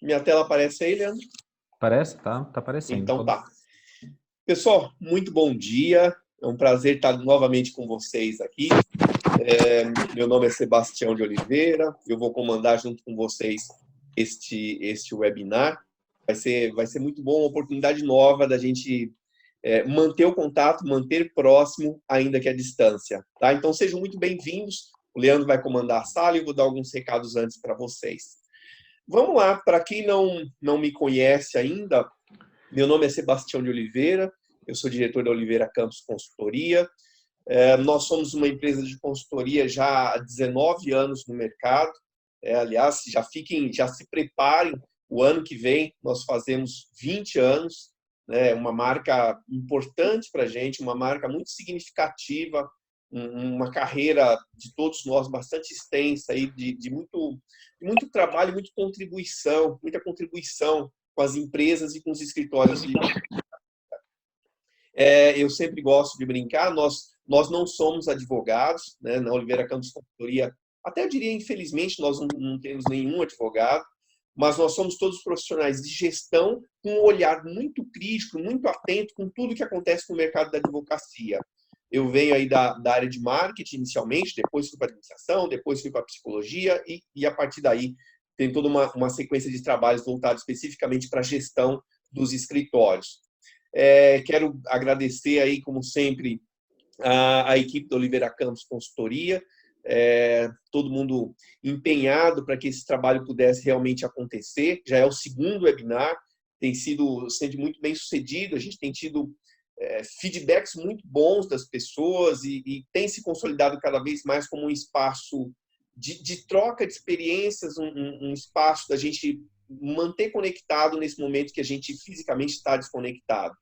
Minha tela aparece aí, Leandro? Parece? Tá aparecendo. Então tá. Pessoal, muito bom dia. É um prazer estar novamente com vocês aqui. Meu nome é Sebastião de Oliveira. Eu vou comandar junto com vocês este webinar. Vai ser muito bom, uma oportunidade nova da gente manter o contato, manter próximo, ainda que à distância. Tá? Então sejam muito bem-vindos. O Leandro vai comandar a sala e eu vou dar alguns recados antes para vocês. Vamos lá, para quem não me conhece ainda, meu nome é Sebastião de Oliveira, eu sou diretor da Oliveira Campos Consultoria. Nós somos uma empresa de consultoria já há 19 anos no mercado. Aliás, já se preparem, o ano que vem nós fazemos 20 anos, né? Uma marca importante para a gente, uma marca muito significativa, uma carreira de todos nós bastante extensa, aí, de muito trabalho, muita contribuição com as empresas e com os escritórios de eu sempre gosto de brincar, nós não somos advogados, né? Na Oliveira Campos Consultoria, até eu diria, infelizmente, nós não temos nenhum advogado, mas nós somos todos profissionais de gestão com um olhar muito crítico, muito atento com tudo que acontece no mercado da advocacia. Eu venho aí da área de marketing inicialmente, depois fui para a administração, depois fui para a psicologia e a partir daí tem toda uma sequência de trabalhos voltados especificamente para a gestão dos escritórios. Quero agradecer aí, como sempre, a equipe da Oliveira Campos Consultoria, todo mundo empenhado para que esse trabalho pudesse realmente acontecer. Já é o segundo webinar, tem sido sempre muito bem sucedido, a gente tem tido feedbacks muito bons das pessoas e tem se consolidado cada vez mais como um espaço de troca de experiências, um espaço da gente manter conectado nesse momento que a gente fisicamente está desconectado.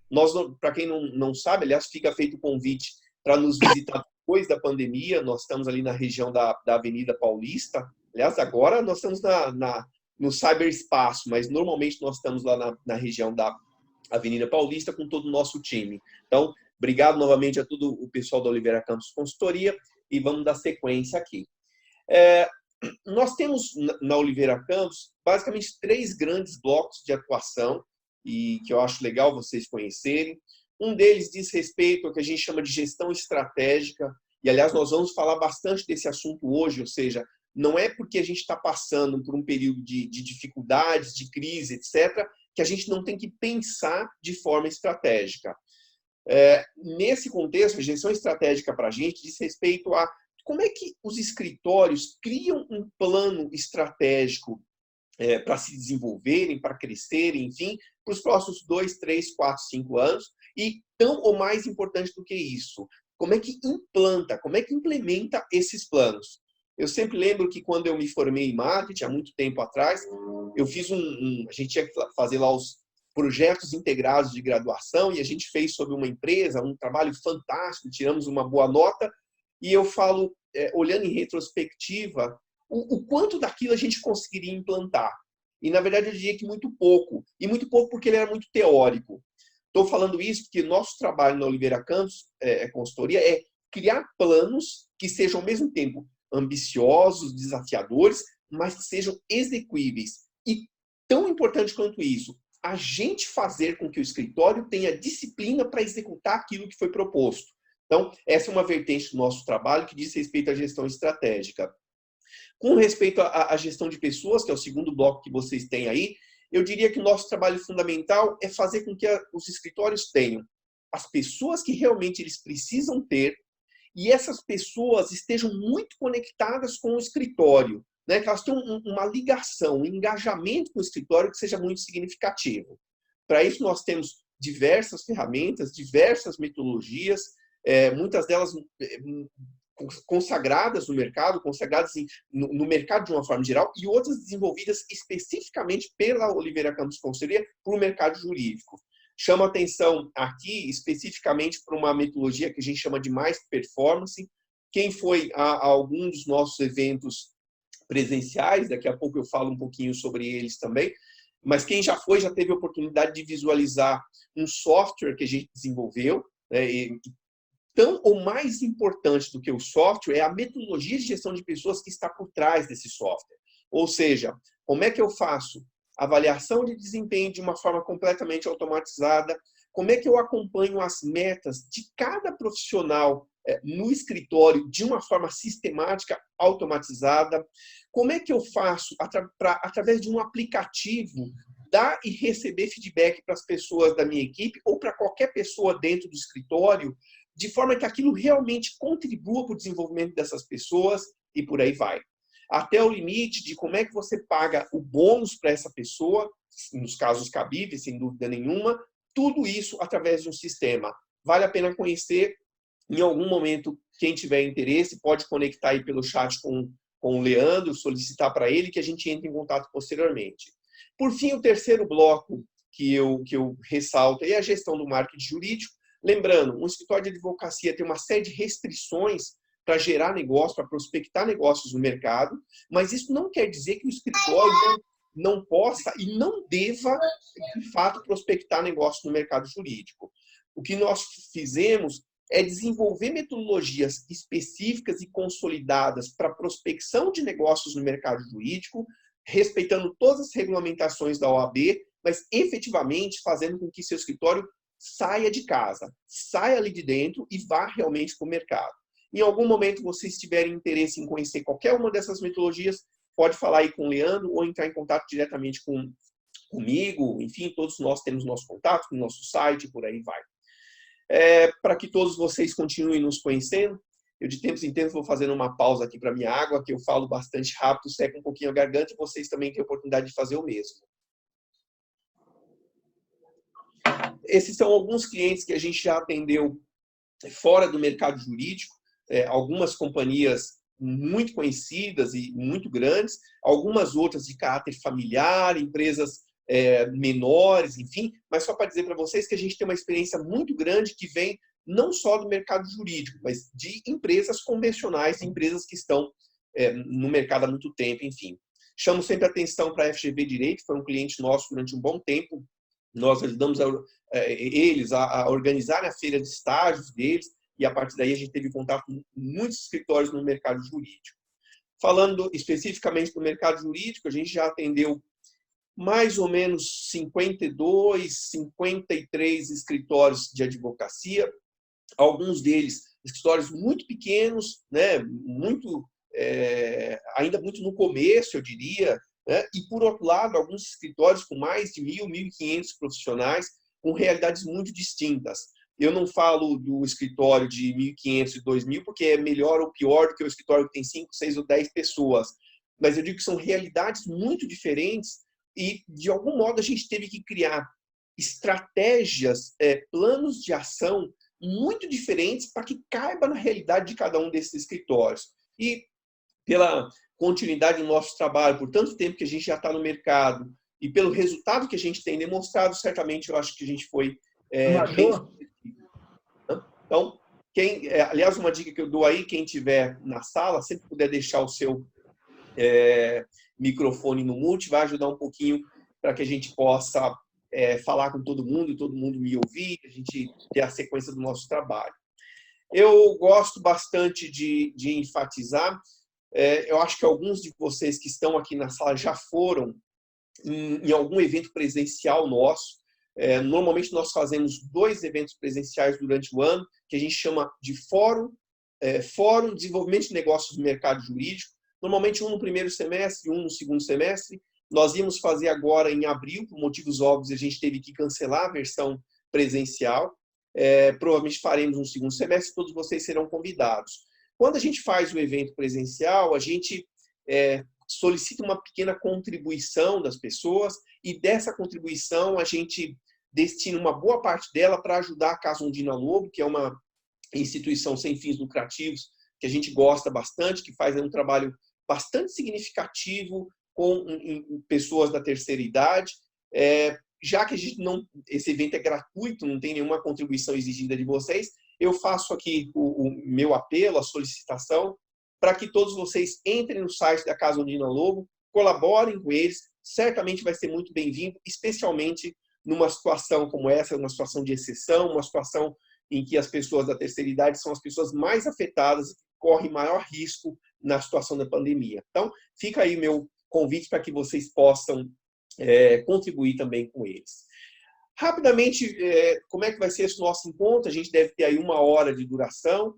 Nós, para quem não sabe, aliás, fica feito o convite para nos visitar depois da pandemia. Nós estamos ali na região da Avenida Paulista. Aliás, agora nós estamos no cyberespaço, mas normalmente nós estamos lá na região da Avenida Paulista com todo o nosso time. Então, obrigado novamente a todo o pessoal da Oliveira Campos Consultoria e vamos dar sequência aqui. Nós temos na Oliveira Campos basicamente 3 grandes blocos de atuação e que eu acho legal vocês conhecerem. Um deles diz respeito ao que a gente chama de gestão estratégica, e aliás nós vamos falar bastante desse assunto hoje, ou seja, não é porque a gente está passando por um período de dificuldades, de crise, etc., que a gente não tem que pensar de forma estratégica. Nesse contexto, a gestão estratégica para a gente diz respeito a como é que os escritórios criam um plano estratégico para se desenvolverem, para crescerem, enfim, para os próximos 2, 3, 4, 5 anos. E tão ou mais importante do que isso, como é que implanta, como é que implementa esses planos? Eu sempre lembro que quando eu me formei em marketing, há muito tempo atrás, eu fiz a gente tinha que fazer lá os projetos integrados de graduação e a gente fez sobre uma empresa, um trabalho fantástico, tiramos uma boa nota e eu falo, olhando em retrospectiva, o quanto daquilo a gente conseguiria implantar. E, na verdade, eu diria que muito pouco. E muito pouco porque ele era muito teórico. Estou falando isso porque nosso trabalho na Oliveira Campos Consultoria é criar planos que sejam, ao mesmo tempo, ambiciosos, desafiadores, mas que sejam execuíveis. E, tão importante quanto isso, a gente fazer com que o escritório tenha disciplina para executar aquilo que foi proposto. Então, essa é uma vertente do nosso trabalho que diz respeito à gestão estratégica. Com respeito à gestão de pessoas, que é o segundo bloco que vocês têm aí, eu diria que o nosso trabalho fundamental é fazer com que os escritórios tenham as pessoas que realmente eles precisam ter e essas pessoas estejam muito conectadas com o escritório, né? Que elas tenham uma ligação, um engajamento com o escritório que seja muito significativo. Para isso, nós temos diversas ferramentas, diversas metodologias, muitas delas consagradas no mercado, consagradas no mercado de uma forma geral, e outras desenvolvidas especificamente pela Oliveira Campos Consultoria para o mercado jurídico. Chamo atenção aqui especificamente para uma metodologia que a gente chama de mais performance. Quem foi a algum dos nossos eventos presenciais, daqui a pouco eu falo um pouquinho sobre eles também, mas quem já foi já teve a oportunidade de visualizar um software que a gente desenvolveu, né, tão ou mais importante do que o software é a metodologia de gestão de pessoas que está por trás desse software. Ou seja, como é que eu faço avaliação de desempenho de uma forma completamente automatizada, como é que eu acompanho as metas de cada profissional no escritório de uma forma sistemática, automatizada, como é que eu faço através de um aplicativo dar e receber feedback para as pessoas da minha equipe ou para qualquer pessoa dentro do escritório, de forma que aquilo realmente contribua para o desenvolvimento dessas pessoas e por aí vai. Até o limite de como é que você paga o bônus para essa pessoa, nos casos cabíveis, sem dúvida nenhuma, tudo isso através de um sistema. Vale a pena conhecer. Em algum momento, quem tiver interesse, pode conectar aí pelo chat com o Leandro, solicitar para ele que a gente entre em contato posteriormente. Por fim, o terceiro bloco que eu ressalto é a gestão do marketing jurídico. Lembrando, um escritório de advocacia tem uma série de restrições para gerar negócio, para prospectar negócios no mercado, mas isso não quer dizer que o escritório não possa e não deva, de fato, prospectar negócios no mercado jurídico. O que nós fizemos é desenvolver metodologias específicas e consolidadas para prospecção de negócios no mercado jurídico, respeitando todas as regulamentações da OAB, mas efetivamente fazendo com que seu escritório saia de casa, saia ali de dentro e vá realmente para o mercado. Em algum momento vocês tiverem interesse em conhecer qualquer uma dessas metodologias, pode falar aí com o Leandro ou entrar em contato diretamente comigo. Enfim, todos nós temos nosso contato, no nosso site, por aí vai. Para que todos vocês continuem nos conhecendo, eu de tempos em tempos vou fazendo uma pausa aqui para minha água, que eu falo bastante rápido, seca um pouquinho a garganta, e vocês também têm a oportunidade de fazer o mesmo. Esses são alguns clientes que a gente já atendeu fora do mercado jurídico, algumas companhias muito conhecidas e muito grandes, algumas outras de caráter familiar, empresas menores, enfim, mas só para dizer para vocês que a gente tem uma experiência muito grande que vem não só do mercado jurídico, mas de empresas convencionais, empresas que estão no mercado há muito tempo, enfim. Chamo sempre a atenção para a FGV Direito, foi um cliente nosso durante um bom tempo. Nós ajudamos eles a organizar a feira de estágios deles e, a partir daí, a gente teve contato com muitos escritórios no mercado jurídico. Falando especificamente do mercado jurídico, a gente já atendeu mais ou menos 52, 53 escritórios de advocacia, alguns deles escritórios muito pequenos, né, ainda muito no começo, eu diria, né, e, por outro lado, alguns escritórios com mais de 1.000, 1.500 profissionais, com realidades muito distintas. Eu não falo do escritório de 1.500 e 2.000, porque é melhor ou pior do que o escritório que tem 5, 6 ou 10 pessoas. Mas eu digo que são realidades muito diferentes e, de algum modo, a gente teve que criar estratégias, planos de ação muito diferentes para que caiba na realidade de cada um desses escritórios. E, pela continuidade do nosso trabalho, por tanto tempo que a gente já está no mercado e pelo resultado que a gente tem demonstrado, certamente eu acho que a gente foi bem sucedido. Então, aliás, uma dica que eu dou aí, quem estiver na sala, sempre puder deixar o seu microfone no mute, vai ajudar um pouquinho para que a gente possa falar com todo mundo me ouvir, a gente ter a sequência do nosso trabalho. Eu gosto bastante de enfatizar, eu acho que alguns de vocês que estão aqui na sala já foram em algum evento presencial nosso. Normalmente nós fazemos 2 eventos presenciais durante o ano, que a gente chama de Fórum Desenvolvimento de Negócios no Mercado Jurídico, normalmente um no primeiro semestre e um no segundo semestre. Nós íamos fazer agora em abril, por motivos óbvios, a gente teve que cancelar a versão presencial. Provavelmente faremos um segundo semestre, todos vocês serão convidados. Quando a gente faz o evento presencial, a gente solicita uma pequena contribuição das pessoas e dessa contribuição a gente destina uma boa parte dela para ajudar a Casa Ondina Lobo, que é uma instituição sem fins lucrativos que a gente gosta bastante, que faz um trabalho bastante significativo com pessoas da terceira idade. Já que esse evento é gratuito, não tem nenhuma contribuição exigida de vocês, eu faço aqui o meu apelo, a solicitação, para que todos vocês entrem no site da Casa Ondina Lobo, colaborem com eles, certamente vai ser muito bem-vindo, especialmente numa situação como essa, uma situação de exceção, uma situação em que as pessoas da terceira idade são as pessoas mais afetadas e correm maior risco na situação da pandemia. Então, fica aí meu convite para que vocês possam contribuir também com eles. Rapidamente, como é que vai ser esse nosso encontro? A gente deve ter aí 1 hora de duração.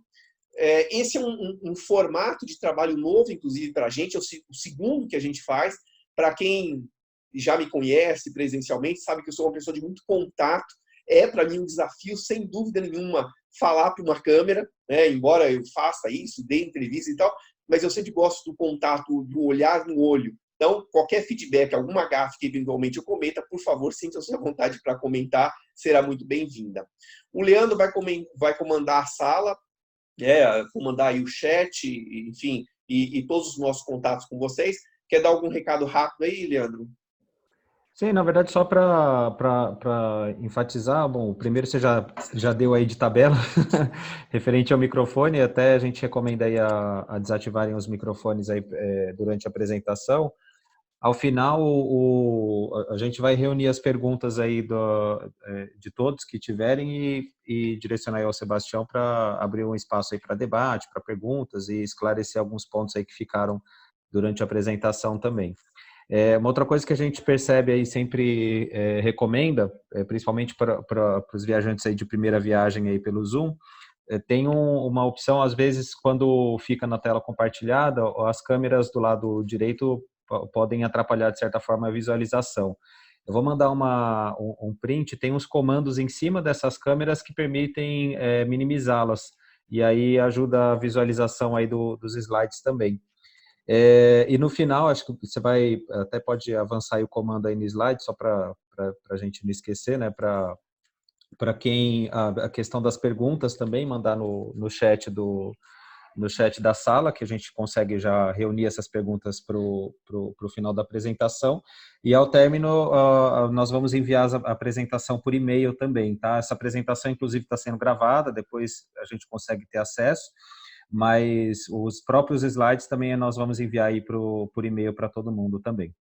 Esse é um formato de trabalho novo, inclusive, para a gente, é o segundo que a gente faz. Para quem já me conhece presencialmente, sabe que eu sou uma pessoa de muito contato. Para mim, um desafio, sem dúvida nenhuma, falar para uma câmera, né? Embora eu faça isso, dê entrevista e tal, mas eu sempre gosto do contato, do olhar no olho. Então, qualquer feedback, alguma gafe que eventualmente eu cometa, por favor, sinta-se à vontade para comentar, será muito bem-vinda. O Leandro vai comandar a sala, comandar aí o chat, enfim, e todos os nossos contatos com vocês. Quer dar algum recado rápido aí, Leandro? Sim, na verdade, só para enfatizar, bom, o primeiro você já deu aí de tabela, referente ao microfone, até a gente recomenda aí a desativarem os microfones aí durante a apresentação. Ao final, a gente vai reunir as perguntas aí de todos que tiverem e direcionar aí ao Sebastião para abrir um espaço aí para debate, para perguntas e esclarecer alguns pontos aí que ficaram durante a apresentação também. Uma outra coisa que a gente percebe aí, sempre recomenda, principalmente para os viajantes aí de primeira viagem aí pelo Zoom, tem uma opção, às vezes, quando fica na tela compartilhada, as câmeras do lado direito podem atrapalhar, de certa forma, a visualização. Eu vou mandar um print, tem uns comandos em cima dessas câmeras que permitem minimizá-las, e aí ajuda a visualização aí dos slides também. E no final, acho que você até pode avançar aí o comando aí no slide, só para a gente não esquecer, né? Para quem a questão das perguntas também, mandar no chat no chat da sala, que a gente consegue já reunir essas perguntas para o final da apresentação. E ao término, nós vamos enviar a apresentação por e-mail também, tá? Essa apresentação, inclusive, está sendo gravada, depois a gente consegue ter acesso, mas os próprios slides também nós vamos enviar aí por e-mail para todo mundo também.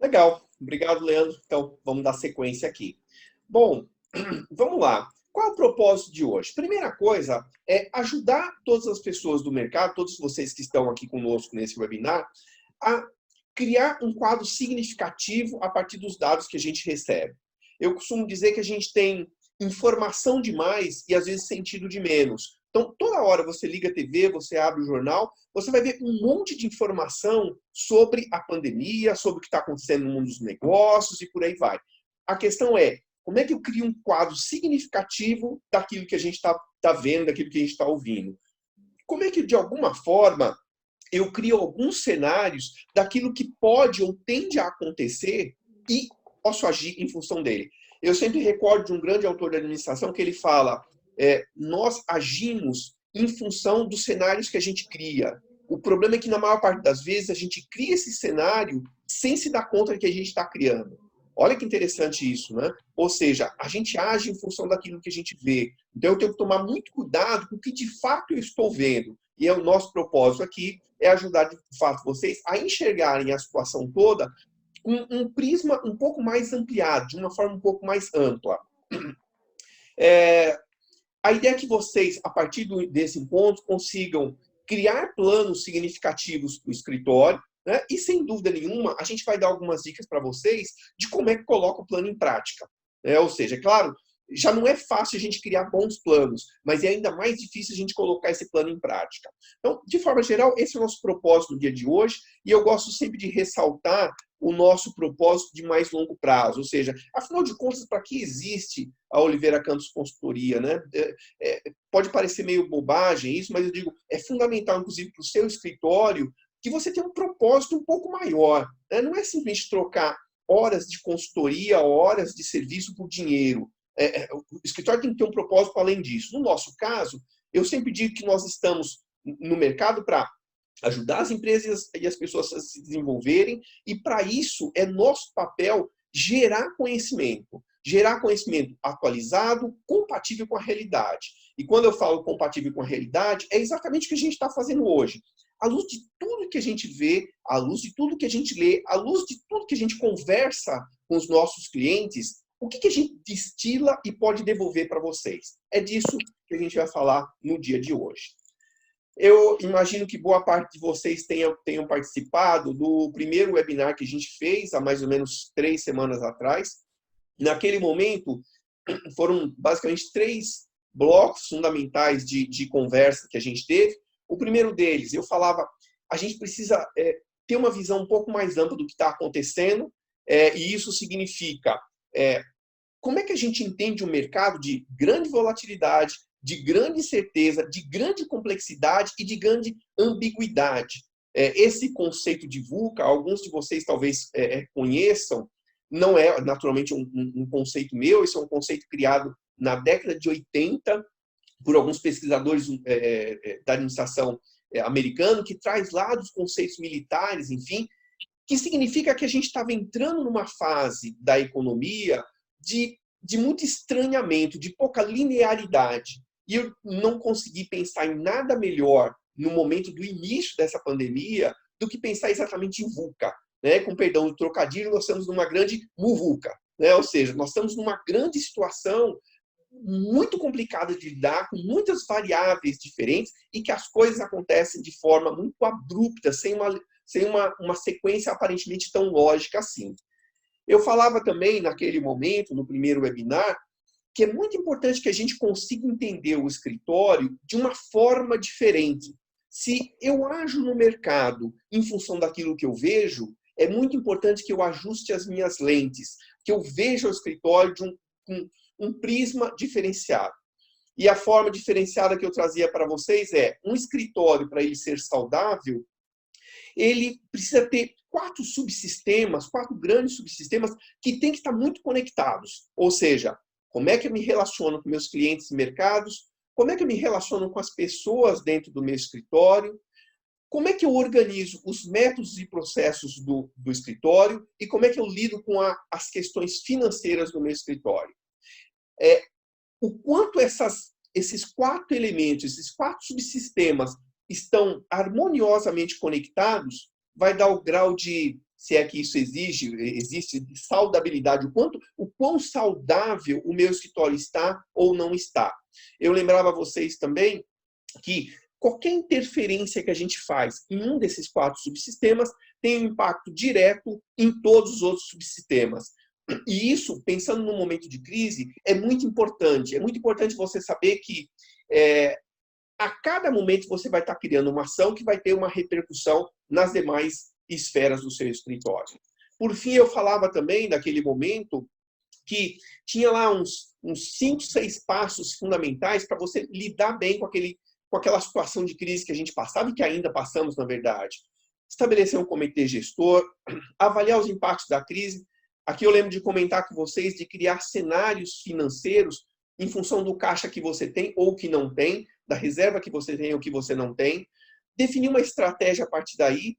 Legal. Obrigado, Leandro. Então, vamos dar sequência aqui. Bom, vamos lá. Qual é o propósito de hoje? Primeira coisa é ajudar todas as pessoas do mercado, todos vocês que estão aqui conosco nesse webinar, a criar um quadro significativo a partir dos dados que a gente recebe. Eu costumo dizer que a gente tem informação demais e às vezes sentido de menos. Então, toda hora você liga a TV, você abre o jornal, você vai ver um monte de informação sobre a pandemia, sobre o que está acontecendo no mundo dos negócios e por aí vai. A questão é, como é que eu crio um quadro significativo daquilo que a gente está vendo, daquilo que a gente está ouvindo? Como é que, de alguma forma, eu crio alguns cenários daquilo que pode ou tende a acontecer e posso agir em função dele? Eu sempre recordo de um grande autor da administração que ele fala, nós agimos em função dos cenários que a gente cria. O problema é que, na maior parte das vezes, a gente cria esse cenário sem se dar conta de que a gente está criando. Olha que interessante isso, né? Ou seja, a gente age em função daquilo que a gente vê. Então, eu tenho que tomar muito cuidado com o que de fato eu estou vendo. E o nosso propósito aqui é ajudar, de fato, vocês a enxergarem a situação toda com um prisma um pouco mais ampliado, de uma forma um pouco mais ampla. A ideia é que vocês, a partir desse encontro, consigam criar planos significativos para o escritório, né? E, sem dúvida nenhuma, a gente vai dar algumas dicas para vocês de como é que coloca o plano em prática. Ou seja, claro, já não é fácil a gente criar bons planos, mas é ainda mais difícil a gente colocar esse plano em prática. Então, de forma geral, esse é o nosso propósito no dia de hoje, e eu gosto sempre de ressaltar o nosso propósito de mais longo prazo. Ou seja, afinal de contas, para que existe a Oliveira Cantos Consultoria, né? Pode parecer meio bobagem isso, mas eu digo, é fundamental, inclusive, para o seu escritório, que você tenha um propósito um pouco maior. Né? Não é simplesmente trocar horas de consultoria, horas de serviço por dinheiro. O escritório tem que ter um propósito além disso. No nosso caso, eu sempre digo que nós estamos no mercado para ajudar as empresas e as pessoas a se desenvolverem, e para isso é nosso papel gerar conhecimento atualizado, compatível com a realidade. E quando eu falo compatível com a realidade, é exatamente o que a gente está fazendo hoje. À luz de tudo que a gente vê, à luz de tudo que a gente lê, à luz de tudo que a gente conversa com os nossos clientes, o que a gente destila e pode devolver para vocês? É disso que a gente vai falar no dia de hoje. Eu imagino que boa parte de vocês tenham participado do primeiro webinar que a gente fez há mais ou menos 3 semanas atrás. Naquele momento, foram basicamente 3 blocos fundamentais de conversa que a gente teve. O primeiro deles, eu falava, a gente precisa ter uma visão um pouco mais ampla do que está acontecendo, e isso significa como é que a gente entende um mercado de grande volatilidade, de grande incerteza, de grande complexidade e de grande ambiguidade. Esse conceito de VUCA, alguns de vocês talvez conheçam, não é naturalmente um conceito meu, esse é um conceito criado na década de 80 por alguns pesquisadores da administração americana, que traz lá dos conceitos militares, enfim, que significa que a gente estava entrando numa fase da economia de muito estranhamento, de pouca linearidade. E eu não consegui pensar em nada melhor no momento do início dessa pandemia do que pensar exatamente em VUCA. Né? Com perdão do trocadilho, nós estamos numa grande muvuca. Né? Ou seja, nós estamos numa grande situação muito complicada de lidar, com muitas variáveis diferentes e que as coisas acontecem de forma muito abrupta, sem uma sequência aparentemente tão lógica assim. Eu falava também, naquele momento, no primeiro webinar, que é muito importante que a gente consiga entender o escritório de uma forma diferente. Se eu ajo no mercado em função daquilo que eu vejo, é muito importante que eu ajuste as minhas lentes, que eu veja o escritório de um prisma diferenciado. E a forma diferenciada que eu trazia para vocês é, um escritório, para ele ser saudável, ele precisa ter 4 subsistemas, 4 grandes subsistemas que têm que estar muito conectados. Ou seja, como é que eu me relaciono com meus clientes e mercados, como é que eu me relaciono com as pessoas dentro do meu escritório, como é que eu organizo os métodos e processos do escritório e como é que eu lido com as questões financeiras do meu escritório. O quanto esses 4 elementos, esses 4 subsistemas estão harmoniosamente conectados, vai dar o grau de, se é que isso existe, de saudabilidade, o quão saudável o meu escritório está ou não está. Eu lembrava a vocês também que qualquer interferência que a gente faz em um desses 4 subsistemas tem um impacto direto em todos os outros subsistemas. E isso, pensando num momento de crise, é muito importante. É muito importante você saber que a cada momento você vai estar criando uma ação que vai ter uma repercussão nas demais esferas do seu escritório. Por fim, eu falava também, naquele momento, que tinha lá uns 5, 6 passos fundamentais para você lidar bem com aquela situação de crise que a gente passava e que ainda passamos, na verdade. Estabelecer um comitê gestor, avaliar os impactos da crise. Aqui eu lembro de comentar com vocês de criar cenários financeiros em função do caixa que você tem ou que não tem, da reserva que você tem ou que você não tem. Definir uma estratégia a partir daí.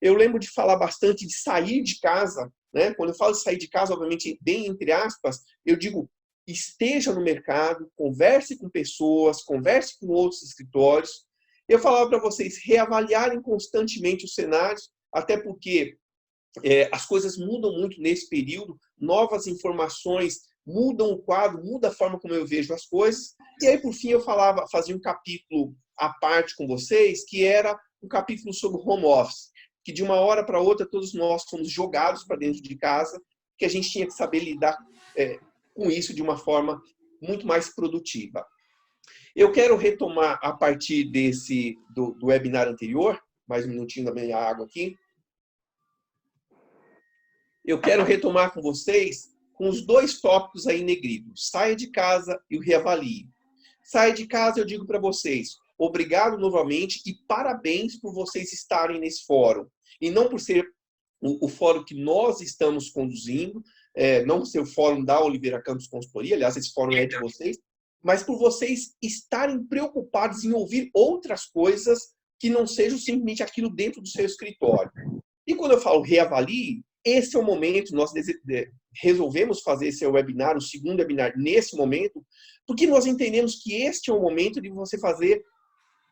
Eu lembro de falar bastante de sair de casa. Né? Quando eu falo de sair de casa, obviamente, bem entre aspas, eu digo, esteja no mercado, converse com pessoas, converse com outros escritórios. Eu falava para vocês reavaliarem constantemente os cenários, até porque as coisas mudam muito nesse período, novas informações mudam o quadro, muda a forma como eu vejo as coisas. E aí, por fim, eu fazia um capítulo à parte com vocês, que era um capítulo sobre home office, que de uma hora para outra todos nós fomos jogados para dentro de casa, que a gente tinha que saber lidar com isso de uma forma muito mais produtiva. Eu quero retomar a partir do webinar anterior, mais um minutinho da minha água aqui. Eu quero retomar com vocês com os 2 tópicos aí negridos, saia de casa e o reavalie. Saia de casa, eu digo para vocês, obrigado novamente e parabéns por vocês estarem nesse fórum. E não por ser o fórum que nós estamos conduzindo, não por ser o fórum da Oliveira Campos Consultoria, aliás, esse fórum é de vocês, mas por vocês estarem preocupados em ouvir outras coisas que não sejam simplesmente aquilo dentro do seu escritório. E quando eu falo reavalie, esse é o momento, nós resolvemos fazer esse webinar, o segundo webinar, nesse momento, porque nós entendemos que este é o momento de você fazer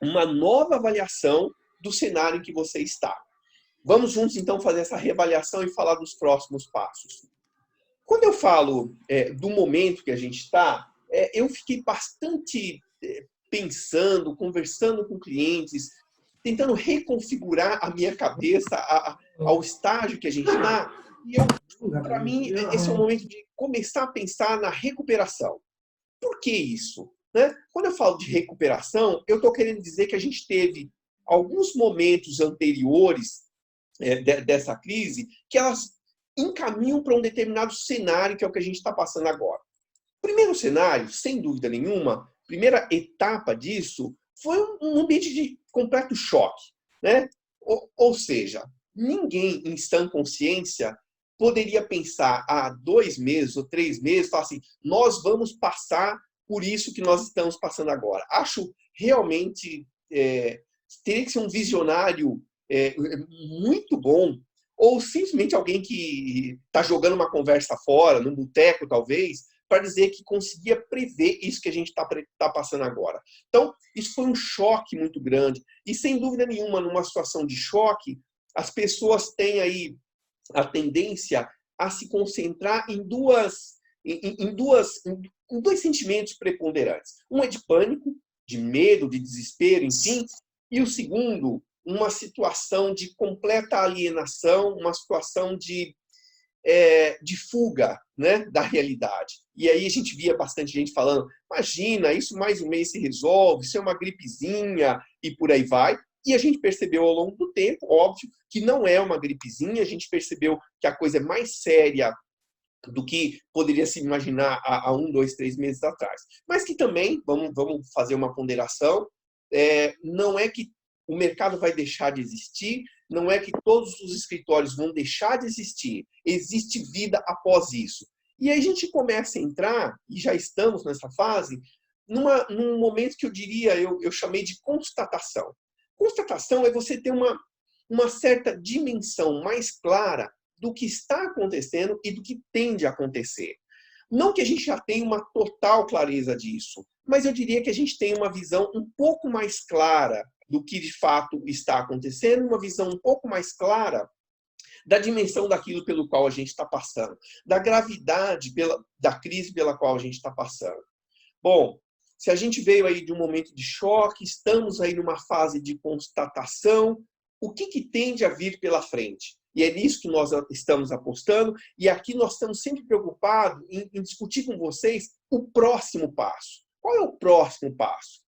uma nova avaliação do cenário em que você está. Vamos juntos, então, fazer essa reavaliação e falar dos próximos passos. Quando eu falo do momento que a gente está, eu fiquei bastante pensando, conversando com clientes, tentando reconfigurar a minha cabeça ao estágio que a gente está. E para mim, esse é o momento de começar a pensar na recuperação. Por que isso? Né? Quando eu falo de recuperação, eu estou querendo dizer que a gente teve alguns momentos anteriores dessa crise que elas encaminham para um determinado cenário que é o que a gente está passando agora. O primeiro cenário, sem dúvida nenhuma, primeira etapa disso foi um ambiente de completo choque. Né? Ou seja, ninguém em sã consciência poderia pensar há 2 meses ou 3 meses, falar assim, nós vamos passar por isso que nós estamos passando agora. Acho realmente, teria que ser um visionário muito bom, ou simplesmente alguém que está jogando uma conversa fora, num boteco talvez, para dizer que conseguia prever isso que a gente está passando agora. Então, isso foi um choque muito grande. E, sem dúvida nenhuma, numa situação de choque, as pessoas têm aí a tendência a se concentrar em dois sentimentos preponderantes. Um é de pânico, de medo, de desespero, enfim, e o segundo, uma situação de completa alienação, uma situação de fuga, né, da realidade. E aí a gente via bastante gente falando, imagina, isso mais um mês se resolve, isso é uma gripezinha e por aí vai. E a gente percebeu ao longo do tempo, óbvio, que não é uma gripezinha, a gente percebeu que a coisa é mais séria do que poderia se imaginar há 1, 2, 3 meses atrás. Mas que também, vamos fazer uma ponderação, não é que o mercado vai deixar de existir, não é que todos os escritórios vão deixar de existir. Existe vida após isso. E aí a gente começa a entrar, e já estamos nessa fase, num momento que eu diria, eu chamei de constatação. Constatação é você ter uma certa dimensão mais clara do que está acontecendo e do que tende a acontecer. Não que a gente já tenha uma total clareza disso, mas eu diria que a gente tem uma visão um pouco mais clara do que de fato está acontecendo, uma visão um pouco mais clara da dimensão daquilo pelo qual a gente está passando, da gravidade da crise pela qual a gente está passando. Bom, se a gente veio aí de um momento de choque, estamos aí numa fase de constatação, o que tende a vir pela frente? E é nisso que nós estamos apostando, e aqui nós estamos sempre preocupados em discutir com vocês o próximo passo. Qual é o próximo passo?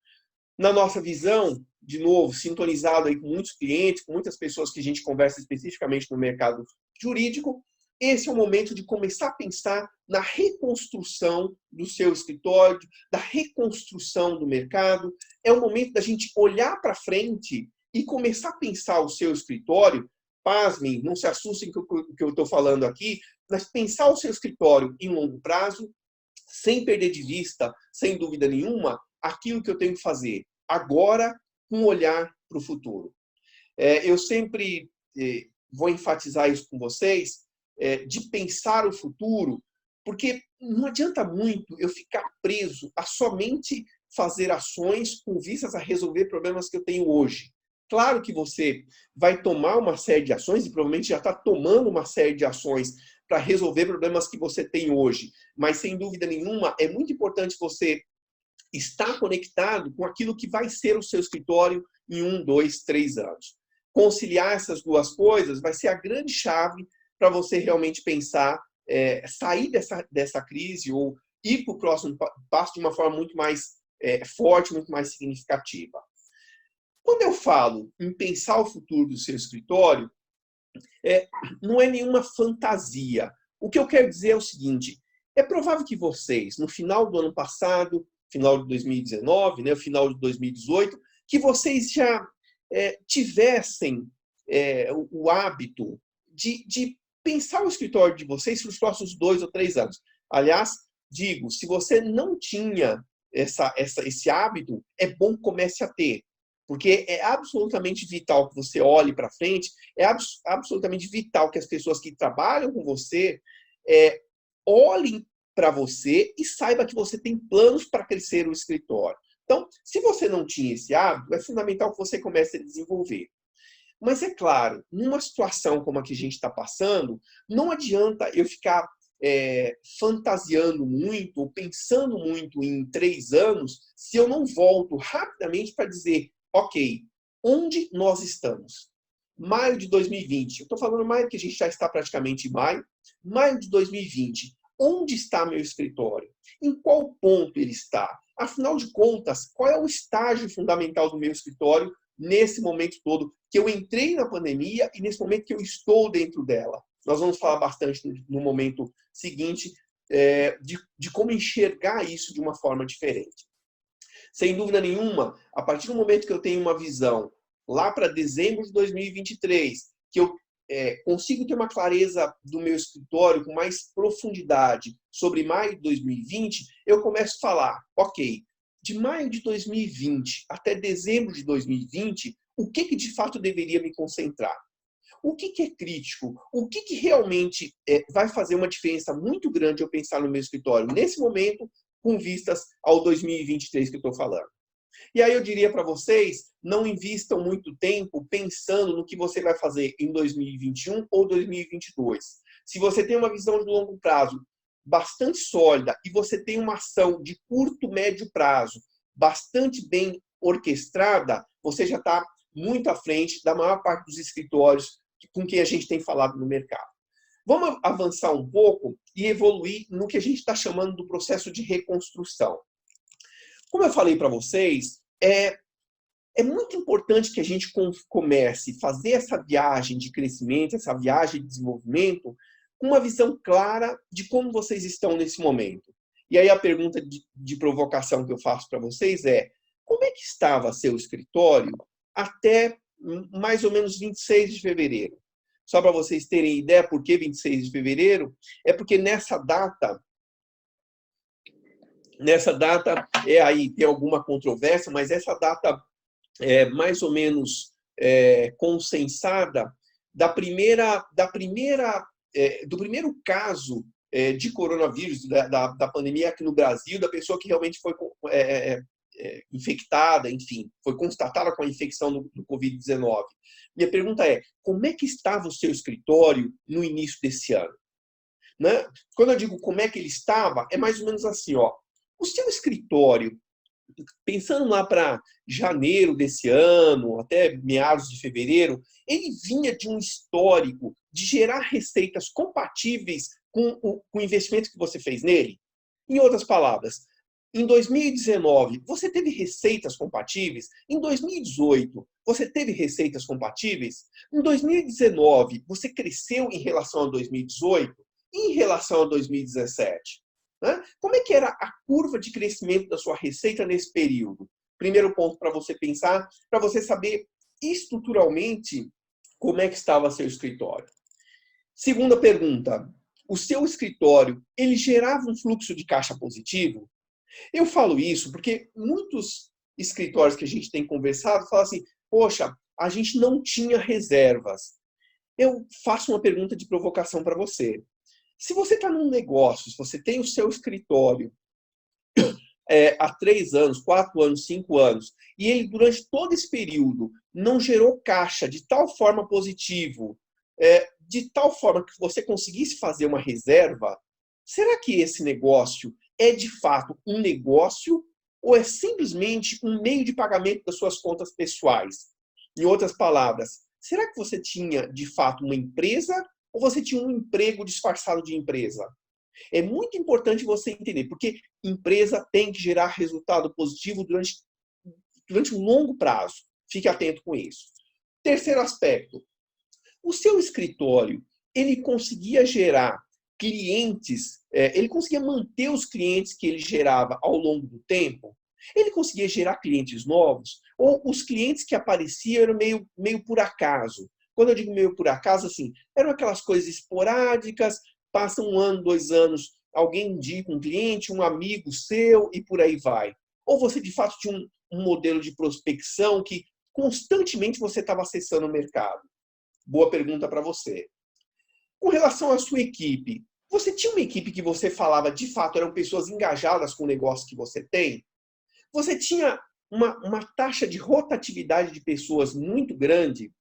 Na nossa visão, de novo, sintonizado aí com muitos clientes, com muitas pessoas que a gente conversa especificamente no mercado jurídico, esse é o momento de começar a pensar na reconstrução do seu escritório, da reconstrução do mercado. É o momento da gente olhar para frente e começar a pensar o seu escritório. Pasmem, não se assustem com o que eu estou falando aqui, mas pensar o seu escritório em longo prazo, sem perder de vista, sem dúvida nenhuma, aquilo que eu tenho que fazer agora, com um olhar para o futuro. Eu sempre vou enfatizar isso com vocês, de pensar o futuro, porque não adianta muito eu ficar preso a somente fazer ações com vistas a resolver problemas que eu tenho hoje. Claro que você vai tomar uma série de ações, e provavelmente já está tomando uma série de ações para resolver problemas que você tem hoje, mas sem dúvida nenhuma é muito importante você estar conectado com aquilo que vai ser o seu escritório em 1, 2, 3 anos. Conciliar essas duas coisas vai ser a grande chave para você realmente pensar, sair dessa crise ou ir para o próximo passo de uma forma muito mais forte, muito mais significativa. Quando eu falo em pensar o futuro do seu escritório, não é nenhuma fantasia. O que eu quero dizer é o seguinte, é provável que vocês, no final do ano passado, final de 2019, né, final de 2018, que vocês já tivessem o hábito de pensar o escritório de vocês para os próximos 2 ou 3 anos. Aliás, digo, se você não tinha esse hábito, é bom que comece a ter. Porque é absolutamente vital que você olhe para frente, é absolutamente vital que as pessoas que trabalham com você olhem para você e saiba que você tem planos para crescer o escritório. Então, se você não tinha esse hábito, é fundamental que você comece a desenvolver. Mas é claro, numa situação como a que a gente está passando, não adianta eu ficar fantasiando muito, ou pensando muito em 3 anos, se eu não volto rapidamente para dizer, ok, onde nós estamos? Maio de 2020, eu estou falando maio que a gente já está praticamente em maio, maio de 2020, onde está meu escritório? Em qual ponto ele está? Afinal de contas, qual é o estágio fundamental do meu escritório nesse momento todo que eu entrei na pandemia e nesse momento que eu estou dentro dela? Nós vamos falar bastante no momento seguinte de como enxergar isso de uma forma diferente. Sem dúvida nenhuma, a partir do momento que eu tenho uma visão lá para dezembro de 2023, que eu consigo ter uma clareza do meu escritório com mais profundidade sobre maio de 2020, eu começo a falar, ok, de maio de 2020 até dezembro de 2020, o que de fato deveria me concentrar? O que é crítico? O que realmente vai fazer uma diferença muito grande eu pensar no meu escritório nesse momento, com vistas ao 2023 que eu estou falando? E aí eu diria para vocês, não invistam muito tempo pensando no que você vai fazer em 2021 ou 2022. Se você tem uma visão de longo prazo bastante sólida e você tem uma ação de curto, médio prazo bastante bem orquestrada, você já está muito à frente da maior parte dos escritórios com quem a gente tem falado no mercado. Vamos avançar um pouco e evoluir no que a gente está chamando do processo de reconstrução. Como eu falei para vocês, é muito importante que a gente comece a fazer essa viagem de crescimento, essa viagem de desenvolvimento, com uma visão clara de como vocês estão nesse momento. E aí a pergunta de provocação que eu faço para vocês é, como é que estava seu escritório até mais ou menos 26 de fevereiro? Só para vocês terem ideia, por que 26 de fevereiro? É porque nessa data aí tem alguma controvérsia, mas essa data é mais ou menos consensada do primeiro caso de coronavírus, da pandemia aqui no Brasil, da pessoa que realmente foi infectada, enfim, foi constatada com a infecção do Covid-19. Minha pergunta é, como é que estava o seu escritório no início desse ano? Né? Quando eu digo como é que ele estava, é mais ou menos assim, ó. O seu escritório, pensando lá para janeiro desse ano, até meados de fevereiro, ele vinha de um histórico de gerar receitas compatíveis com o investimento que você fez nele? Em outras palavras, em 2019, você teve receitas compatíveis? Em 2018, você teve receitas compatíveis? Em 2019, você cresceu em relação a 2018? E em relação a 2017? Né? Como é que era a curva de crescimento da sua receita nesse período? Primeiro ponto para você pensar, para você saber estruturalmente como é que estava seu escritório. Segunda pergunta, o seu escritório, ele gerava um fluxo de caixa positivo? Eu falo isso porque muitos escritórios que a gente tem conversado falam assim, poxa, a gente não tinha reservas. Eu faço uma pergunta de provocação para você. Se você está num negócio, se você tem o seu escritório há 3 anos, 4 anos, 5 anos, e ele durante todo esse período não gerou caixa de tal forma positivo, de tal forma que você conseguisse fazer uma reserva, será que esse negócio é de fato um negócio ou é simplesmente um meio de pagamento das suas contas pessoais? Em outras palavras, será que você tinha de fato uma empresa ou você tinha um emprego disfarçado de empresa? É muito importante você entender, porque empresa tem que gerar resultado positivo durante um longo prazo. Fique atento com isso. Terceiro aspecto. O seu escritório, ele conseguia gerar clientes, ele conseguia manter os clientes que ele gerava ao longo do tempo? Ele conseguia gerar clientes novos? Ou os clientes que apareciam eram meio por acaso? Quando eu digo meio por acaso, assim, eram aquelas coisas esporádicas, passa 1 ano, 2 anos, alguém indica um cliente, um amigo seu e por aí vai. Ou você, de fato, tinha um modelo de prospecção que constantemente você estava acessando o mercado? Boa pergunta para você. Com relação à sua equipe, você tinha uma equipe que você falava, de fato, eram pessoas engajadas com o negócio que você tem? Você tinha uma taxa de rotatividade de pessoas muito grande?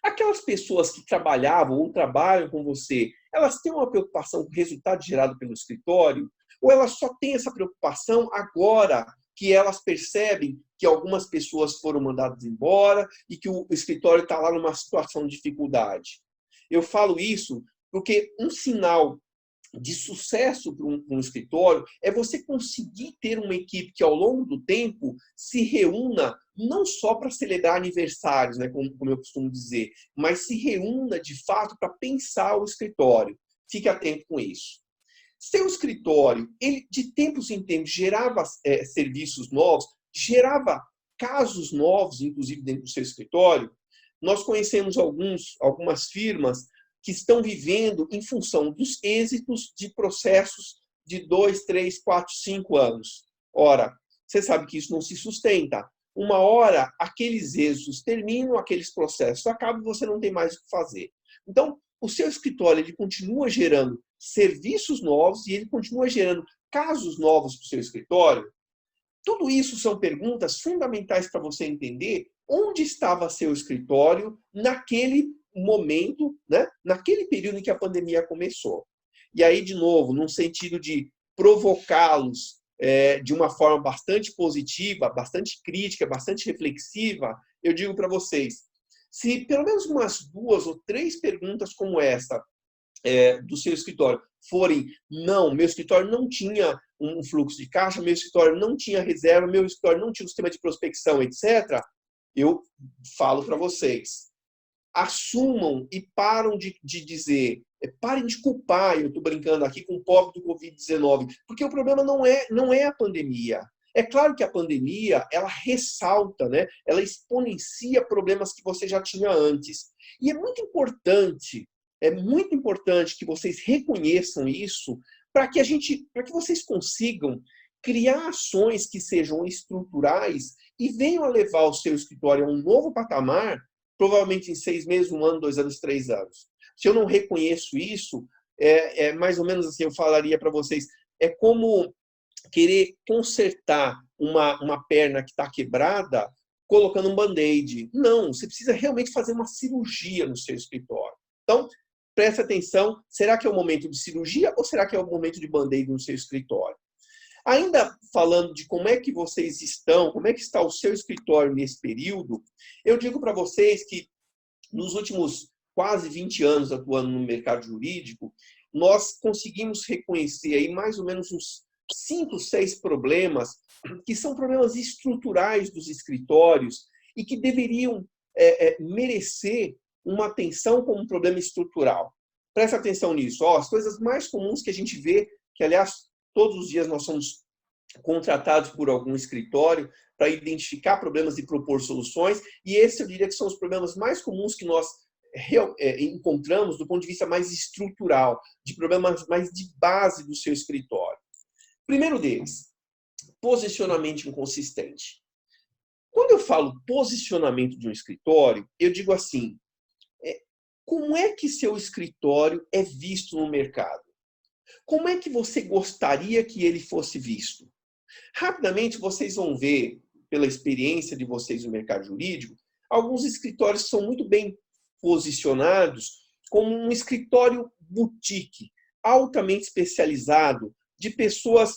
Aquelas pessoas que trabalhavam ou trabalham com você, elas têm uma preocupação com o resultado gerado pelo escritório? Ou elas só têm essa preocupação agora que elas percebem que algumas pessoas foram mandadas embora e que o escritório está lá numa situação de dificuldade? Eu falo isso porque um sinal de sucesso para um escritório é você conseguir ter uma equipe que, ao longo do tempo, se reúna não só para celebrar aniversários, né, como eu costumo dizer, mas se reúna, de fato, para pensar o escritório. Fique atento com isso. Seu escritório, ele de tempos em tempos gerava serviços novos, gerava casos novos, inclusive dentro do seu escritório. Nós conhecemos algumas firmas que estão vivendo em função dos êxitos de processos de 2, 3, 4, 5 anos. Ora, você sabe que isso não se sustenta. Uma hora, aqueles êxitos terminam, aqueles processos acabam e você não tem mais o que fazer. Então, o seu escritório ele continua gerando serviços novos e ele continua gerando casos novos para o seu escritório. Tudo isso são perguntas fundamentais para você entender onde estava seu escritório naquele momento, né? Naquele período em que a pandemia começou. E aí, de novo, num sentido de provocá-los de uma forma bastante positiva, bastante crítica, bastante reflexiva, eu digo para vocês, se pelo menos umas 2 ou 3 perguntas como essa do seu escritório forem, não, meu escritório não tinha um fluxo de caixa, meu escritório não tinha reserva, meu escritório não tinha um sistema de prospecção, etc., eu falo para vocês, assumam e param de dizer, parem de culpar, eu estou brincando aqui com o pobre do Covid-19, porque o problema não é a pandemia. É claro que a pandemia, ela ressalta, né? Ela exponencia problemas que você já tinha antes. E é muito importante que vocês reconheçam isso para que vocês consigam criar ações que sejam estruturais e venham a levar o seu escritório a um novo patamar, provavelmente em 6 meses, 1 ano, 2 anos, 3 anos. Se eu não reconheço isso, mais ou menos assim, eu falaria para vocês, é como querer consertar uma perna que está quebrada colocando um band-aid. Não, você precisa realmente fazer uma cirurgia no seu escritório. Então, preste atenção, será que é o momento de cirurgia ou será que é o momento de band-aid no seu escritório? Ainda falando de como é que vocês estão, como é que está o seu escritório nesse período, eu digo para vocês que nos últimos quase 20 anos atuando no mercado jurídico, nós conseguimos reconhecer aí mais ou menos uns 5, 6 problemas que são problemas estruturais dos escritórios e que deveriam merecer uma atenção como um problema estrutural. Presta atenção nisso. As coisas mais comuns que a gente vê, que aliás todos os dias nós somos contratados por algum escritório para identificar problemas e propor soluções, e esse eu diria que são os problemas mais comuns que nós encontramos do ponto de vista mais estrutural, de problemas mais de base do seu escritório. Primeiro deles, posicionamento inconsistente. Quando eu falo posicionamento de um escritório, eu digo assim, como é que seu escritório é visto no mercado? Como é que você gostaria que ele fosse visto? Rapidamente vocês vão ver, pela experiência de vocês no mercado jurídico, alguns escritórios que são muito bem posicionados como um escritório boutique, altamente especializado, de pessoas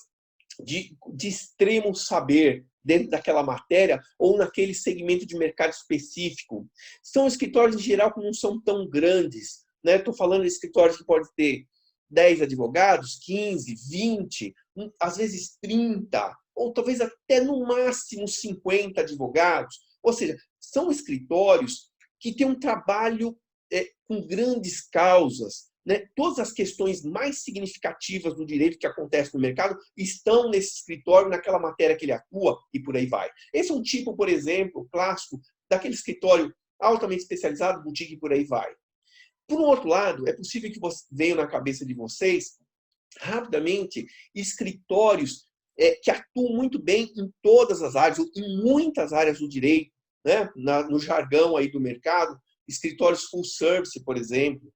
de extremo saber dentro daquela matéria ou naquele segmento de mercado específico. São escritórios, em geral, que não são tão grandes. Estou falando de escritórios que podem ter 10 advogados, 15, 20, às vezes 30, ou talvez até no máximo 50 advogados. Ou seja, são escritórios que têm um trabalho com grandes causas. Todas as questões mais significativas do direito que acontece no mercado estão nesse escritório, naquela matéria que ele atua, e por aí vai. Esse é um tipo, por exemplo, clássico, daquele escritório altamente especializado, boutique, e por aí vai. Por um outro lado, é possível que venham na cabeça de vocês, rapidamente, escritórios que atuam muito bem em todas as áreas, ou em muitas áreas do direito, no jargão aí do mercado, escritórios full service, por exemplo,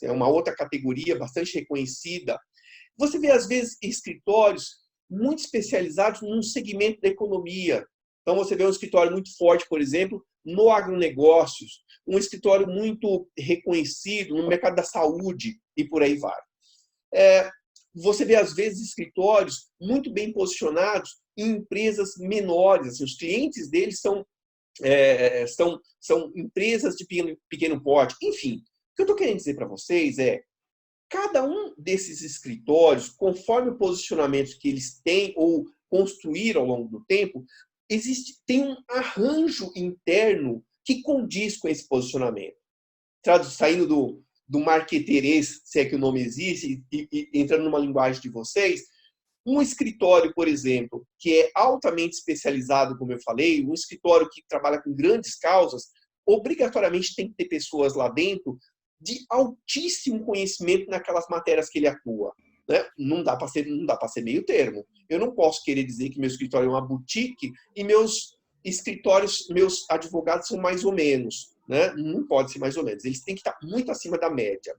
é uma outra categoria bastante reconhecida. Você vê, às vezes, escritórios muito especializados num segmento da economia. Então, você vê um escritório muito forte, por exemplo, no agronegócios, um escritório muito reconhecido no mercado da saúde e por aí vai. Você vê, às vezes, escritórios muito bem posicionados em empresas menores. Assim, os clientes deles são empresas de pequeno porte. Enfim, o que eu estou querendo dizer para vocês é cada um desses escritórios, conforme o posicionamento que eles têm ou construíram ao longo do tempo, tem um arranjo interno que condiz com esse posicionamento. Saindo do marqueterês, se é que o nome existe, e entrando numa linguagem de vocês, um escritório, por exemplo, que é altamente especializado, como eu falei, um escritório que trabalha com grandes causas, obrigatoriamente tem que ter pessoas lá dentro de altíssimo conhecimento naquelas matérias que ele atua. Né? Não dá para ser meio termo. Eu não posso querer dizer que meu escritório é uma boutique e meus escritórios, meus advogados são mais ou menos. Né? Não pode ser mais ou menos. Eles têm que estar muito acima da média.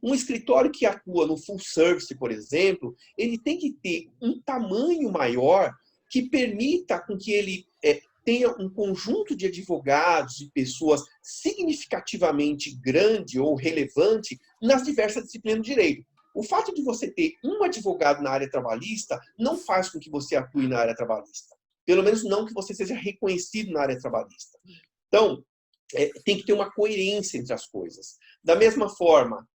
Um escritório que atua no full service, por exemplo, ele tem que ter um tamanho maior que permita com que ele tenha um conjunto de advogados e pessoas significativamente grande ou relevante nas diversas disciplinas do direito. O fato de você ter um advogado na área trabalhista não faz com que você atue na área trabalhista. Pelo menos não que você seja reconhecido na área trabalhista. Então, tem que ter uma coerência entre as coisas. Da mesma forma,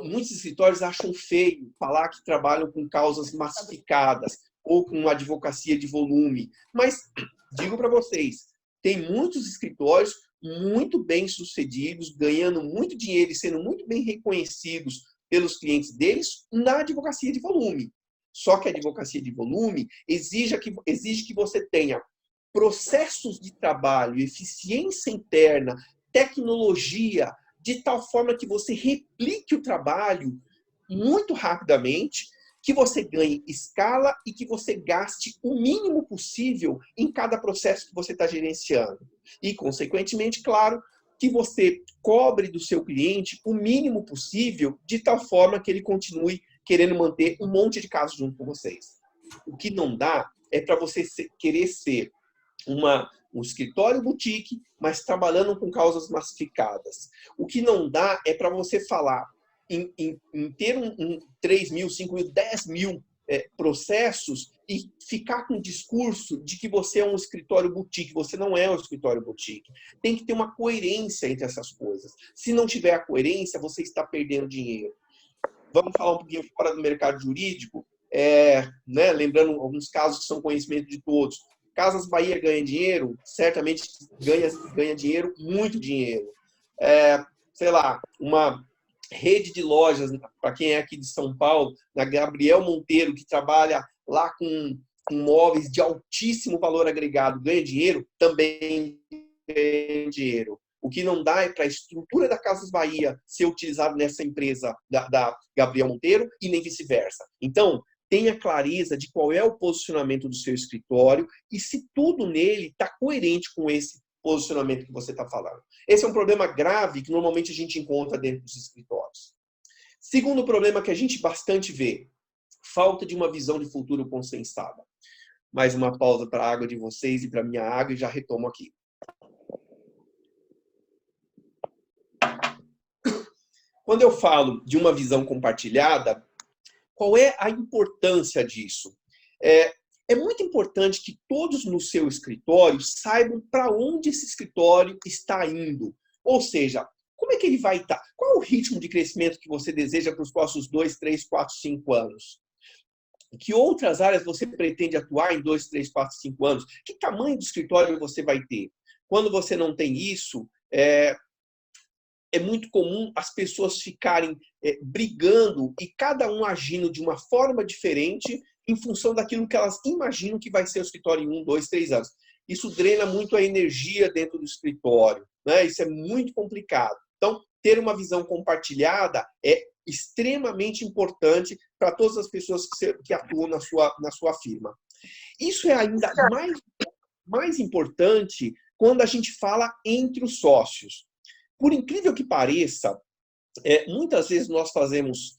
muitos escritórios acham feio falar que trabalham com causas massificadas ou com advocacia de volume. Mas, digo para vocês, tem muitos escritórios muito bem sucedidos, ganhando muito dinheiro e sendo muito bem reconhecidos pelos clientes deles na advocacia de volume. Só que a advocacia de volume exige que você tenha processos de trabalho, eficiência interna, tecnologia, de tal forma que você replique o trabalho muito rapidamente, que você ganhe escala e que você gaste o mínimo possível em cada processo que você está gerenciando. E, consequentemente, claro, que você cobre do seu cliente o mínimo possível, de tal forma que ele continue querendo manter um monte de casos junto com vocês. O que não dá é para você querer ser um escritório boutique, mas trabalhando com causas massificadas. O que não dá é para você falar em ter 3 mil, 5 mil, 10 mil processos e ficar com o discurso de que você é um escritório boutique. Você não é um escritório boutique. Tem que ter uma coerência entre essas coisas. Se não tiver a coerência, você está perdendo dinheiro. Vamos falar um pouquinho fora do mercado jurídico, né, lembrando alguns casos que são conhecimento de todos. Casas Bahia ganha dinheiro? Certamente ganha dinheiro, muito dinheiro. Sei lá, uma rede de lojas, para quem é aqui de São Paulo, na Gabriel Monteiro, que trabalha lá com móveis de altíssimo valor agregado, ganha dinheiro? Também ganha dinheiro. O que não dá é para a estrutura da Casas Bahia ser utilizada nessa empresa da Gabriel Monteiro e nem vice-versa. Então, tenha clareza de qual é o posicionamento do seu escritório e se tudo nele está coerente com esse posicionamento que você está falando. Esse é um problema grave que normalmente a gente encontra dentro dos escritórios. Segundo problema que a gente bastante vê, falta de uma visão de futuro consensada. Mais uma pausa para a água de vocês e para a minha água e já retomo aqui. Quando eu falo de uma visão compartilhada, qual é a importância disso? É muito importante que todos no seu escritório saibam para onde esse escritório está indo. Ou seja, como é que ele vai estar? Qual é o ritmo de crescimento que você deseja para os próximos 2, 3, 4, 5 anos? Que outras áreas você pretende atuar em 2, 3, 4, 5 anos? Que tamanho de escritório você vai ter? Quando você não tem isso, é muito comum as pessoas ficarem brigando e cada um agindo de uma forma diferente em função daquilo que elas imaginam que vai ser o escritório em 1, 2, 3 anos. Isso drena muito a energia dentro do escritório, né? Isso é muito complicado. Então, ter uma visão compartilhada é extremamente importante para todas as pessoas que atuam na sua firma. Isso é ainda mais importante quando a gente fala entre os sócios. Por incrível que pareça, muitas vezes nós fazemos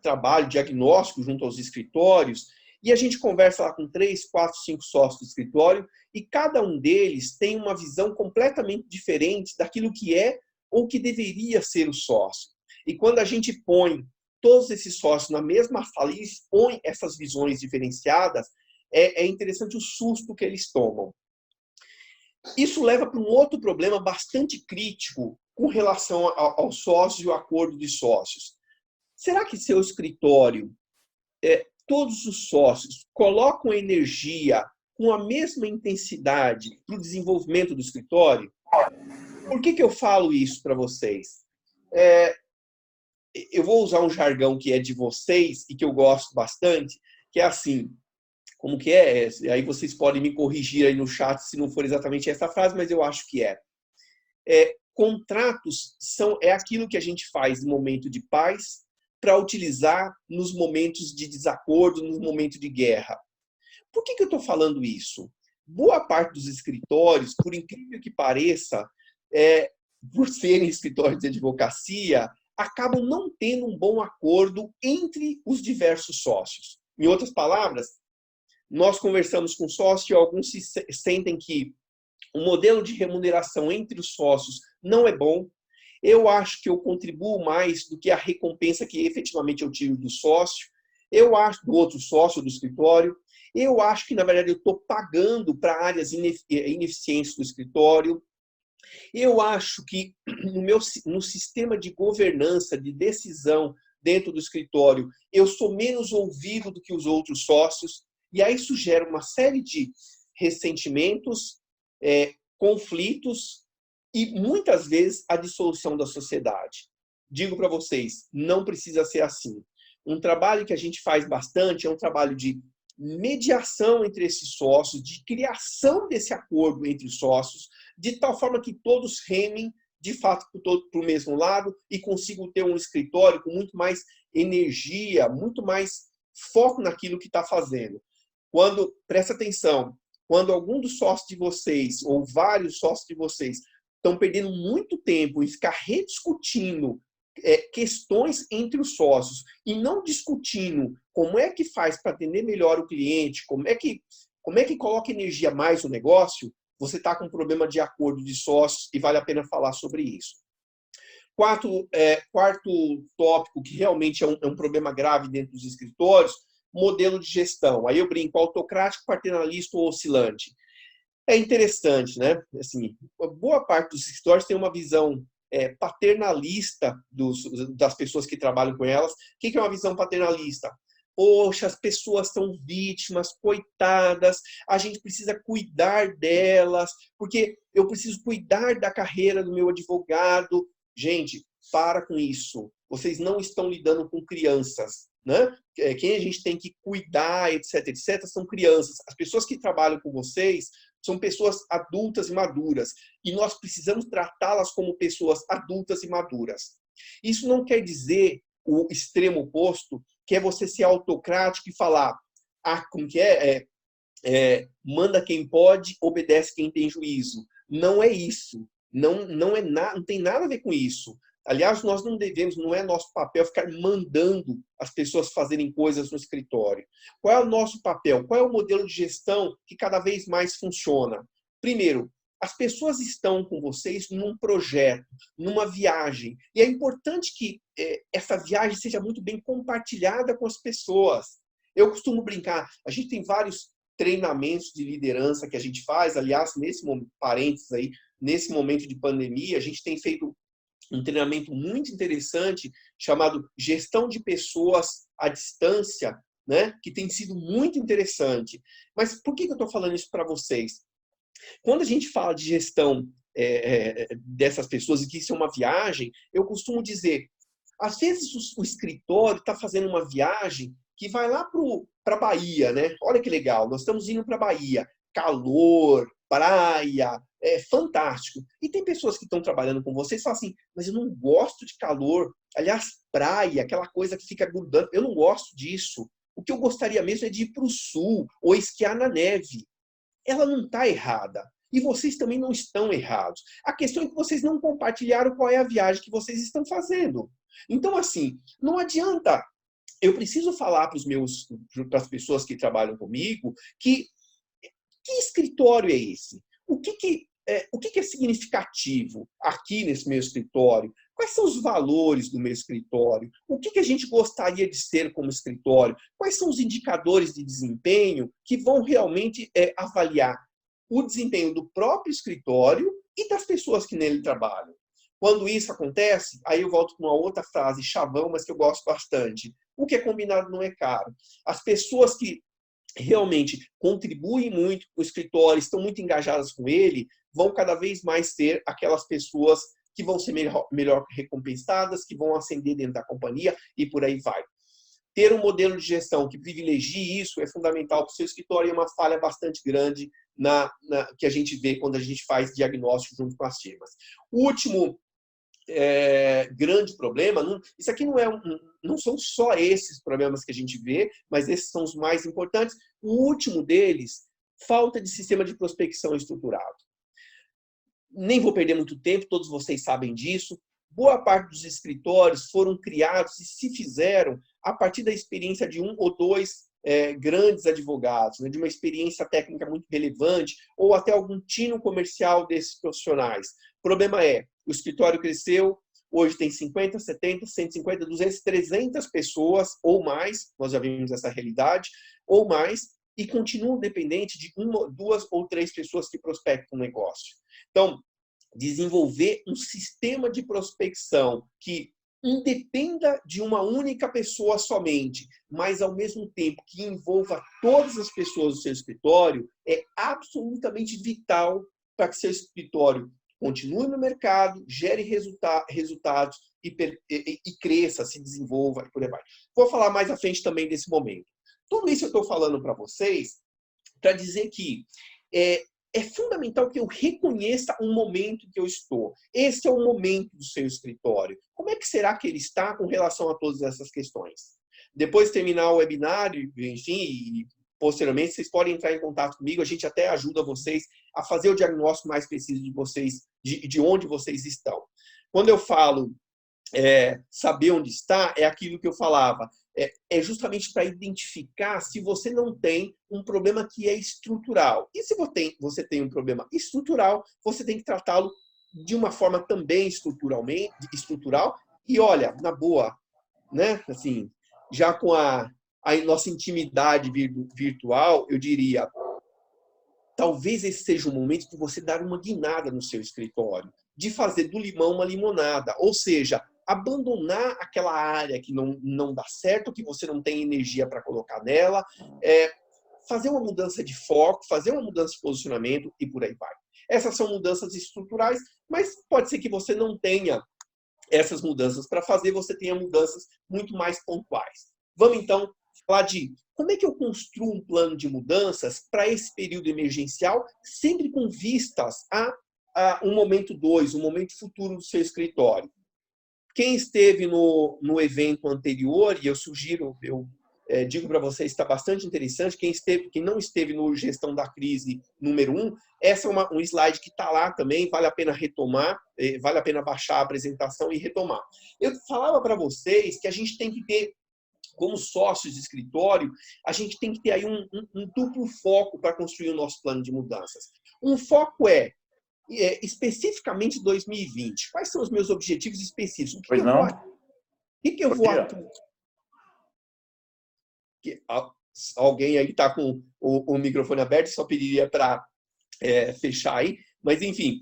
trabalho diagnóstico junto aos escritórios E a gente conversa lá com 3, 4, 5 sócios do escritório e cada um deles tem uma visão completamente diferente daquilo que é ou que deveria ser o sócio. E quando a gente põe todos esses sócios na mesma sala e expõe essas visões diferenciadas, é interessante o susto que eles tomam. Isso leva para um outro problema bastante crítico com relação ao sócio e o acordo de sócios. Será que seu escritório, todos os sócios colocam energia com a mesma intensidade para o desenvolvimento do escritório? Por que eu falo isso para vocês? Eu vou usar um jargão que é de vocês e que eu gosto bastante, que é assim, como que é? Aí vocês podem me corrigir aí no chat se não for exatamente essa frase, mas eu acho que é. Contratos é aquilo que a gente faz no momento de paz para utilizar nos momentos de desacordo, nos momentos de guerra. Por que eu estou falando isso? Boa parte dos escritórios, por incrível que pareça, por serem escritórios de advocacia, acabam não tendo um bom acordo entre os diversos sócios. Em outras palavras, nós conversamos com sócios e alguns sentem que o modelo de remuneração entre os sócios não é bom. Eu acho que eu contribuo mais do que a recompensa que efetivamente eu tiro do sócio. Eu acho do outro sócio do escritório. Eu acho que, na verdade, eu estou pagando para áreas ineficientes do escritório. Eu acho que no sistema de governança, de decisão dentro do escritório, eu sou menos ouvido do que os outros sócios. E aí isso gera uma série de ressentimentos, conflitos e, muitas vezes, a dissolução da sociedade. Digo para vocês, não precisa ser assim. Um trabalho que a gente faz bastante é um trabalho de mediação entre esses sócios, de criação desse acordo entre os sócios, de tal forma que todos remem, de fato, para o mesmo lado e consigam ter um escritório com muito mais energia, muito mais foco naquilo que está fazendo. Presta atenção, quando algum dos sócios de vocês, ou vários sócios de vocês, estão perdendo muito tempo em ficar rediscutindo questões entre os sócios e não discutindo como é que faz para atender melhor o cliente, como é que coloca energia mais no negócio, você está com um problema de acordo de sócios e vale a pena falar sobre isso. Quarto tópico, que realmente é um problema grave dentro dos escritórios, modelo de gestão. Aí eu brinco, autocrático, paternalista ou oscilante. É interessante, né? Assim, boa parte dos escritórios tem uma visão paternalista das pessoas que trabalham com elas. O que é uma visão paternalista? Poxa, as pessoas são vítimas, coitadas, a gente precisa cuidar delas, porque eu preciso cuidar da carreira do meu advogado. Gente, para com isso. Vocês não estão lidando com crianças, né? Quem a gente tem que cuidar, etc, etc, são crianças. As pessoas que trabalham com vocês são pessoas adultas e maduras. E nós precisamos tratá-las como pessoas adultas e maduras. Isso não quer dizer o extremo oposto, que é você ser autocrático e falar, como que manda quem pode, obedece quem tem juízo. Não é isso. Não tem nada a ver com isso. Aliás, nós não devemos, não é nosso papel ficar mandando as pessoas fazerem coisas no escritório. Qual é o nosso papel? Qual é o modelo de gestão que cada vez mais funciona? Primeiro, as pessoas estão com vocês num projeto, numa viagem. E é importante que essa viagem seja muito bem compartilhada com as pessoas. Eu costumo brincar, a gente tem vários treinamentos de liderança que a gente faz. Aliás, nesse momento de pandemia, a gente tem feito um treinamento muito interessante chamado Gestão de Pessoas à Distância, né? Que tem sido muito interessante. Mas por que eu estou falando isso para vocês? Quando a gente fala de gestão dessas pessoas e que isso é uma viagem, eu costumo dizer, às vezes o escritório está fazendo uma viagem que vai lá para a Bahia, né? Olha que legal, nós estamos indo para a Bahia. Calor, praia, fantástico. E tem pessoas que estão trabalhando com vocês e falam assim, mas eu não gosto de calor. Aliás, praia, aquela coisa que fica grudando, eu não gosto disso. O que eu gostaria mesmo é de ir para o sul ou esquiar na neve. Ela não está errada. E vocês também não estão errados. A questão é que vocês não compartilharam qual é a viagem que vocês estão fazendo. Então, assim, não adianta eu preciso falar para as pessoas que trabalham comigo que escritório é esse? O que é significativo aqui nesse meu escritório? Quais são os valores do meu escritório? O que a gente gostaria de ser como escritório? Quais são os indicadores de desempenho que vão realmente avaliar o desempenho do próprio escritório e das pessoas que nele trabalham? Quando isso acontece, aí eu volto com uma outra frase, chavão, mas que eu gosto bastante. O que é combinado não é caro. As pessoas que realmente contribuem muito com o escritório, estão muito engajadas com ele, vão cada vez mais ser aquelas pessoas que vão ser melhor recompensadas, que vão ascender dentro da companhia e por aí vai. Ter um modelo de gestão que privilegie isso é fundamental para o seu escritório e é uma falha bastante grande que a gente vê quando a gente faz diagnóstico junto com as firmas. O último grande problema, isso aqui não são só esses problemas que a gente vê, mas esses são os mais importantes. O último deles, falta de sistema de prospecção estruturado. Nem vou perder muito tempo, todos vocês sabem disso. Boa parte dos escritórios foram criados e se fizeram a partir da experiência de um ou dois grandes advogados, né, de uma experiência técnica muito relevante, ou até algum tino comercial desses profissionais. O problema é, o escritório cresceu, hoje tem 50, 70, 150, 200, 300 pessoas ou mais, nós já vimos essa realidade, ou mais, e continuam dependentes de uma, duas ou três pessoas que prospectam o negócio. Então, desenvolver um sistema de prospecção que independa de uma única pessoa somente, mas ao mesmo tempo que envolva todas as pessoas do seu escritório, é absolutamente vital para que seu escritório continue no mercado, gere resultados e cresça, se desenvolva e por aí vai. Vou falar mais à frente também desse momento. Tudo isso eu estou falando para vocês para dizer que é fundamental que eu reconheça o momento que eu estou. Esse é o momento do seu escritório. Como é que será que ele está com relação a todas essas questões? Depois de terminar o webinário, enfim, e posteriormente, vocês podem entrar em contato comigo, a gente até ajuda vocês a fazer o diagnóstico mais preciso de vocês, de onde vocês estão. Quando eu falo saber onde está, é aquilo que eu falava. É justamente para identificar se você não tem um problema que é estrutural. E se você tem um problema estrutural, você tem que tratá-lo de uma forma também estrutural. E olha, na boa, né? Assim, já com a nossa intimidade virtual, eu diria, talvez esse seja o momento de você dar uma guinada no seu escritório, de fazer do limão uma limonada, ou seja, abandonar aquela área que não dá certo, que você não tem energia para colocar nela, fazer uma mudança de foco, fazer uma mudança de posicionamento e por aí vai. Essas são mudanças estruturais, mas pode ser que você não tenha essas mudanças para fazer, você tenha mudanças muito mais pontuais. Vamos então falar de como é que eu construo um plano de mudanças para esse período emergencial, sempre com vistas a um momento 2, um momento futuro do seu escritório. Quem esteve no evento anterior, e eu sugiro, eu digo para vocês, está bastante interessante, quem não esteve no Gestão da Crise número 1, essa é um slide que está lá também, vale a pena retomar, vale a pena baixar a apresentação e retomar. Eu falava para vocês que a gente tem que ter, como sócios de escritório, a gente tem que ter aí um duplo foco para construir o nosso plano de mudanças. Um foco especificamente 2020. Quais são os meus objetivos específicos? O que eu vou Alguém aí está com o microfone aberto, só pediria para fechar aí. Mas, enfim,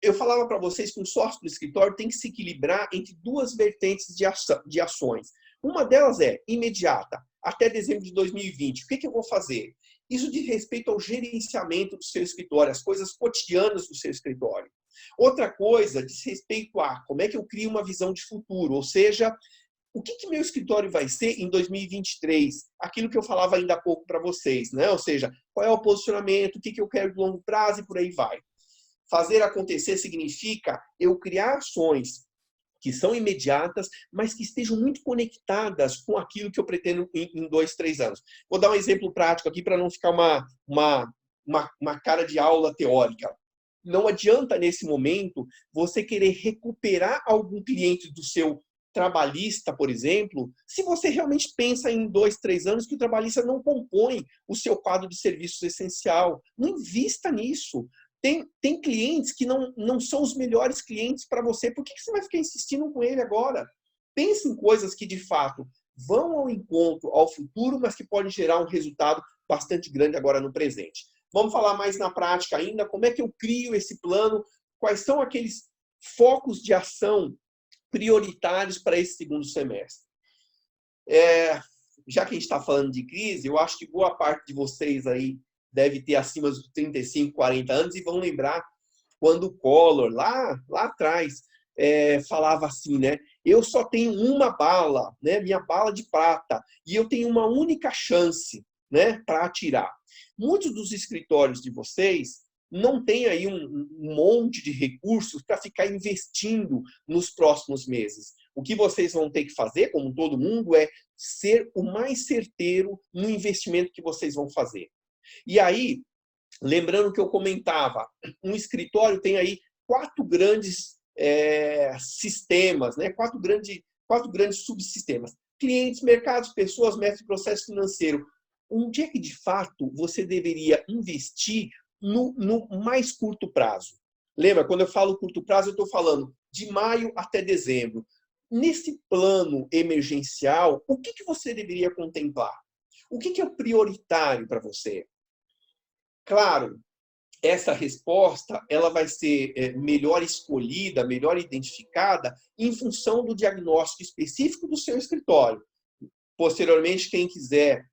eu falava para vocês que um sócio do escritório tem que se equilibrar entre duas vertentes de ações. Uma delas é imediata, até dezembro de 2020. O que eu vou fazer? Isso diz respeito ao gerenciamento do seu escritório, as coisas cotidianas do seu escritório. Outra coisa diz respeito a como é que eu crio uma visão de futuro, ou seja, o que meu escritório vai ser em 2023? Aquilo que eu falava ainda há pouco para vocês, né? Ou seja, qual é o posicionamento, o que eu quero de longo prazo e por aí vai. Fazer acontecer significa eu criar ações que são imediatas, mas que estejam muito conectadas com aquilo que eu pretendo em 2, 3 anos. Vou dar um exemplo prático aqui para não ficar uma cara de aula teórica. Não adianta, nesse momento, você querer recuperar algum cliente do seu trabalhista, por exemplo, se você realmente pensa em 2, 3 anos que o trabalhista não compõe o seu quadro de serviços essencial. Não invista nisso. Tem clientes que não são os melhores clientes para você. Por que você vai ficar insistindo com ele agora? Pense em coisas que, de fato, vão ao encontro, ao futuro, mas que podem gerar um resultado bastante grande agora no presente. Vamos falar mais na prática ainda. Como é que eu crio esse plano? Quais são aqueles focos de ação prioritários para esse segundo semestre? Já que a gente está falando de crise, eu acho que boa parte de vocês aí deve ter acima dos 35, 40 anos e vão lembrar quando o Collor, lá atrás, falava assim, né? Eu só tenho uma bala, né? Minha bala de prata, e eu tenho uma única chance, né, para atirar. Muitos dos escritórios de vocês não têm aí um monte de recursos para ficar investindo nos próximos meses. O que vocês vão ter que fazer, como todo mundo, é ser o mais certeiro no investimento que vocês vão fazer. E aí, lembrando que eu comentava, um escritório tem aí 4 grandes sistemas, né? 4 grandes subsistemas. Clientes, mercados, pessoas, método e processo financeiro. Onde é que, de fato, você deveria investir no mais curto prazo? Lembra, quando eu falo curto prazo, eu estou falando de maio até dezembro. Nesse plano emergencial, o que você deveria contemplar? O que é prioritário para você? Claro, essa resposta ela vai ser melhor escolhida, melhor identificada em função do diagnóstico específico do seu escritório. Posteriormente, quem quiser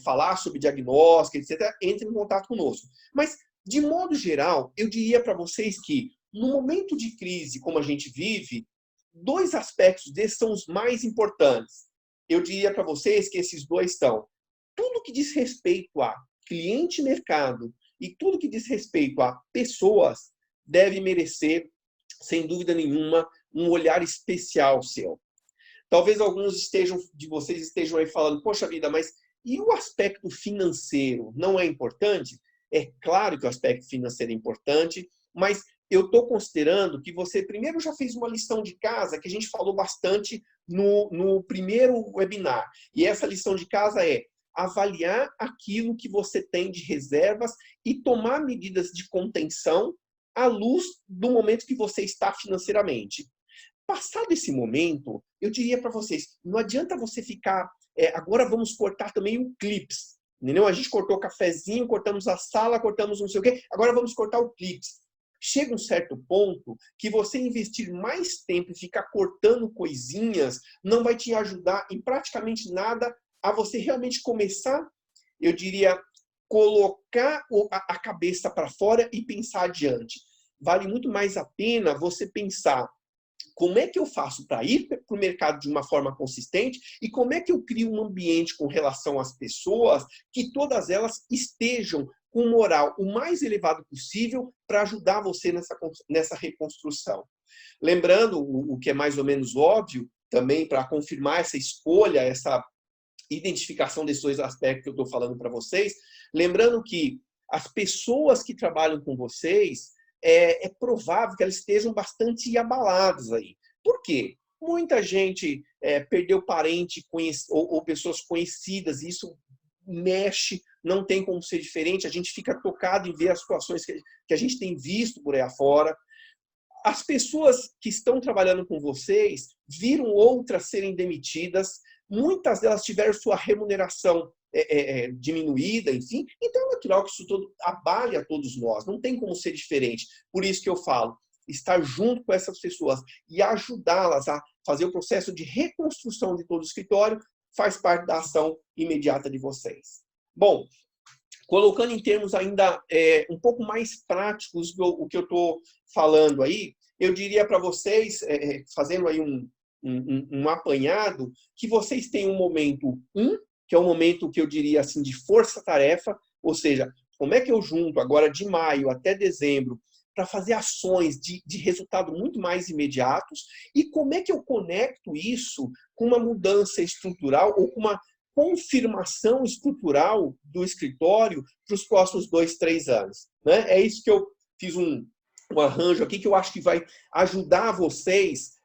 falar sobre diagnóstico, etc., entre em contato conosco. Mas, de modo geral, eu diria para vocês que, no momento de crise como a gente vive, 2 aspectos desses são os mais importantes. Eu diria para vocês que esses 2 são tudo que diz respeito a cliente e mercado e tudo que diz respeito a pessoas deve merecer, sem dúvida nenhuma, um olhar especial seu. Talvez alguns de vocês estejam aí falando, poxa vida, mas e o aspecto financeiro não é importante? É claro que o aspecto financeiro é importante, mas eu estou considerando que você primeiro já fez uma lição de casa que a gente falou bastante no primeiro webinar. E essa lição de casa é avaliar aquilo que você tem de reservas e tomar medidas de contenção à luz do momento que você está financeiramente. Passado esse momento, eu diria para vocês, não adianta você ficar, agora vamos cortar também o clips, entendeu? A gente cortou o cafezinho, cortamos a sala, cortamos não sei o quê, agora vamos cortar o clips. Chega um certo ponto que você investir mais tempo e ficar cortando coisinhas não vai te ajudar em praticamente nada a você realmente começar, eu diria, colocar a cabeça para fora e pensar adiante. Vale muito mais a pena você pensar como é que eu faço para ir para o mercado de uma forma consistente e como é que eu crio um ambiente com relação às pessoas que todas elas estejam com moral o mais elevado possível para ajudar você nessa reconstrução. Lembrando o que é mais ou menos óbvio, também para confirmar essa escolha, essa identificação desses 2 aspectos que eu estou falando para vocês, lembrando que as pessoas que trabalham com vocês, é provável que elas estejam bastante abaladas aí. Por quê? Muita gente perdeu parente ou pessoas conhecidas, e isso mexe, não tem como ser diferente, a gente fica tocado em ver as situações que a gente tem visto por aí afora. As pessoas que estão trabalhando com vocês viram outras serem demitidas, muitas delas tiveram sua remuneração diminuída, enfim. Então é natural que isso tudo abale a todos nós, não tem como ser diferente. Por isso que eu falo, estar junto com essas pessoas e ajudá-las a fazer o processo de reconstrução de todo o escritório faz parte da ação imediata de vocês. Bom, colocando em termos ainda um pouco mais práticos o que eu estou falando aí, eu diria para vocês, fazendo aí um apanhado, que vocês têm um momento 1, que é um momento que eu diria assim de força-tarefa, ou seja, como é que eu junto agora de maio até dezembro para fazer ações de resultado muito mais imediatos e como é que eu conecto isso com uma mudança estrutural ou com uma confirmação estrutural do escritório para os próximos 2, 3 anos. Né? É isso que eu fiz um arranjo aqui que eu acho que vai ajudar vocês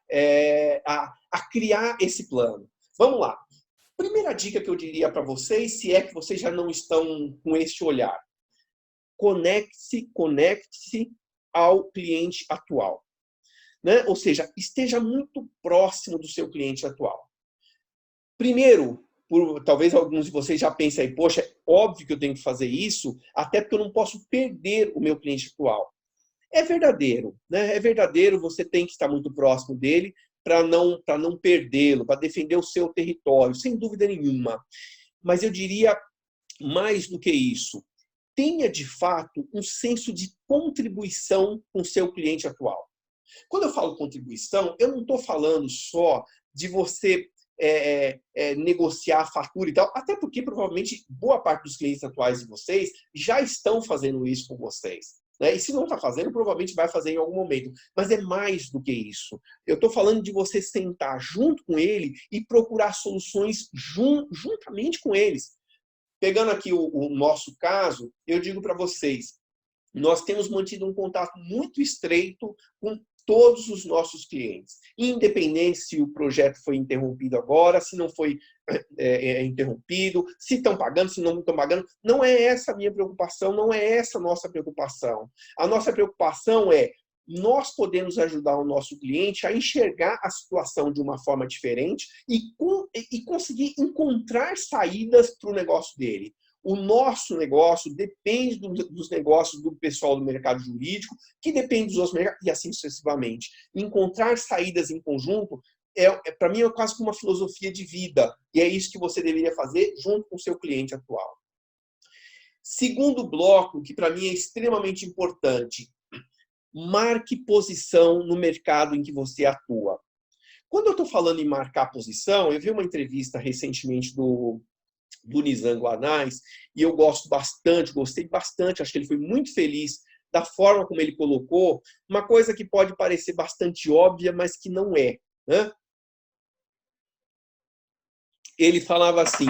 a criar esse plano. Vamos lá. Primeira dica que eu diria para vocês, se é que vocês já não estão com este olhar. Conecte-se ao cliente atual. Né? Ou seja, esteja muito próximo do seu cliente atual. Primeiro, talvez alguns de vocês já pensem aí, poxa, é óbvio que eu tenho que fazer isso, até porque eu não posso perder o meu cliente atual. É verdadeiro, né? É verdadeiro, você tem que estar muito próximo dele para não perdê-lo, para defender o seu território, sem dúvida nenhuma. Mas eu diria mais do que isso. Tenha, de fato, um senso de contribuição com o seu cliente atual. Quando eu falo contribuição, eu não estou falando só de você negociar a fatura e tal, até porque provavelmente boa parte dos clientes atuais de vocês já estão fazendo isso com vocês. Né? E se não está fazendo, provavelmente vai fazer em algum momento. Mas é mais do que isso. Eu estou falando de você sentar junto com ele e procurar soluções juntamente com eles. Pegando aqui o nosso caso, eu digo para vocês, nós temos mantido um contato muito estreito com todos os nossos clientes, independente se o projeto foi interrompido agora, se não foi interrompido, se estão pagando, se não estão pagando. Não é essa a minha preocupação, não é essa a nossa preocupação. A nossa preocupação é nós podemos ajudar o nosso cliente a enxergar a situação de uma forma diferente e conseguir encontrar saídas para o negócio dele. O nosso negócio depende dos negócios do pessoal do mercado jurídico, que depende dos outros mercados, e assim sucessivamente. Encontrar saídas em conjunto, para mim, é quase como uma filosofia de vida. E é isso que você deveria fazer junto com o seu cliente atual. Segundo bloco, que para mim é extremamente importante, marque posição no mercado em que você atua. Quando eu estou falando em marcar posição, eu vi uma entrevista recentemente do Nizam Guanais, e eu gostei bastante, acho que ele foi muito feliz da forma como ele colocou, uma coisa que pode parecer bastante óbvia, mas que não é. Né? Ele falava assim,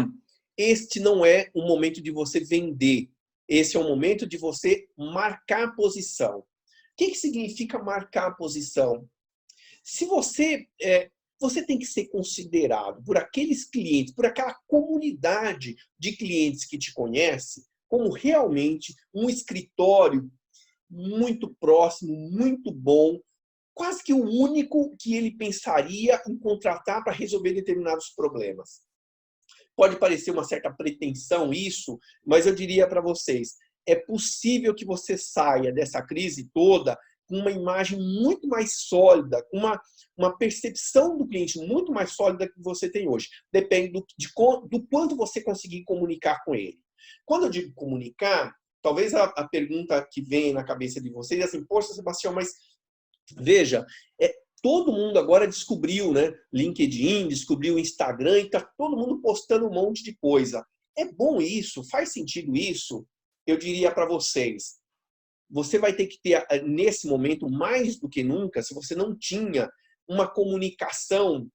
este não é o momento de você vender, esse é o momento de você marcar a posição. O que significa marcar a posição? Se você tem que ser considerado por aqueles clientes, por aquela comunidade de clientes que te conhece, como realmente um escritório muito próximo, muito bom, quase que o único que ele pensaria em contratar para resolver determinados problemas. Pode parecer uma certa pretensão isso, mas eu diria para vocês, é possível que você saia dessa crise toda com uma imagem muito mais sólida, com uma percepção do cliente muito mais sólida que você tem hoje. Depende do quanto você conseguir comunicar com ele. Quando eu digo comunicar, talvez a pergunta que vem na cabeça de vocês é assim, poxa, Sebastião, mas veja, todo mundo agora descobriu, né? LinkedIn, descobriu o Instagram e está todo mundo postando um monte de coisa. É bom isso? Faz sentido isso? Eu diria para vocês, você vai ter que ter, nesse momento, mais do que nunca, se você não tinha uma comunicação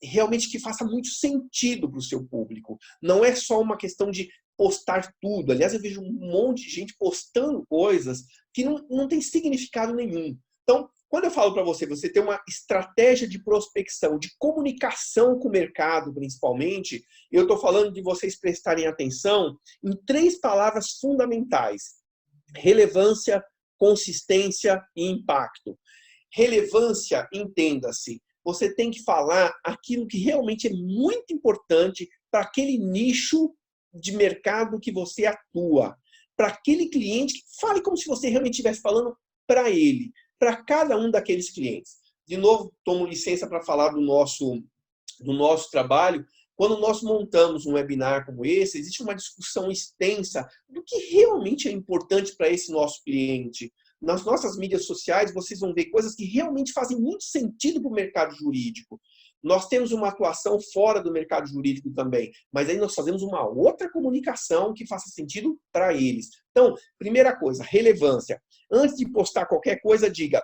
realmente que faça muito sentido para o seu público. Não é só uma questão de postar tudo. Aliás, eu vejo um monte de gente postando coisas que não tem significado nenhum. Então, quando eu falo para você ter uma estratégia de prospecção, de comunicação com o mercado, principalmente, eu estou falando de vocês prestarem atenção em 3 palavras fundamentais. Relevância, consistência e impacto. Relevância, entenda-se, você tem que falar aquilo que realmente é muito importante para aquele nicho de mercado que você atua. Para aquele cliente, fale como se você realmente estivesse falando para ele, para cada um daqueles clientes. De novo, tomo licença para falar do nosso trabalho. Quando nós montamos um webinar como esse, existe uma discussão extensa do que realmente é importante para esse nosso cliente. Nas nossas mídias sociais, vocês vão ver coisas que realmente fazem muito sentido para o mercado jurídico. Nós temos uma atuação fora do mercado jurídico também, mas aí nós fazemos uma outra comunicação que faça sentido para eles. Então, primeira coisa, relevância. Antes de postar qualquer coisa, diga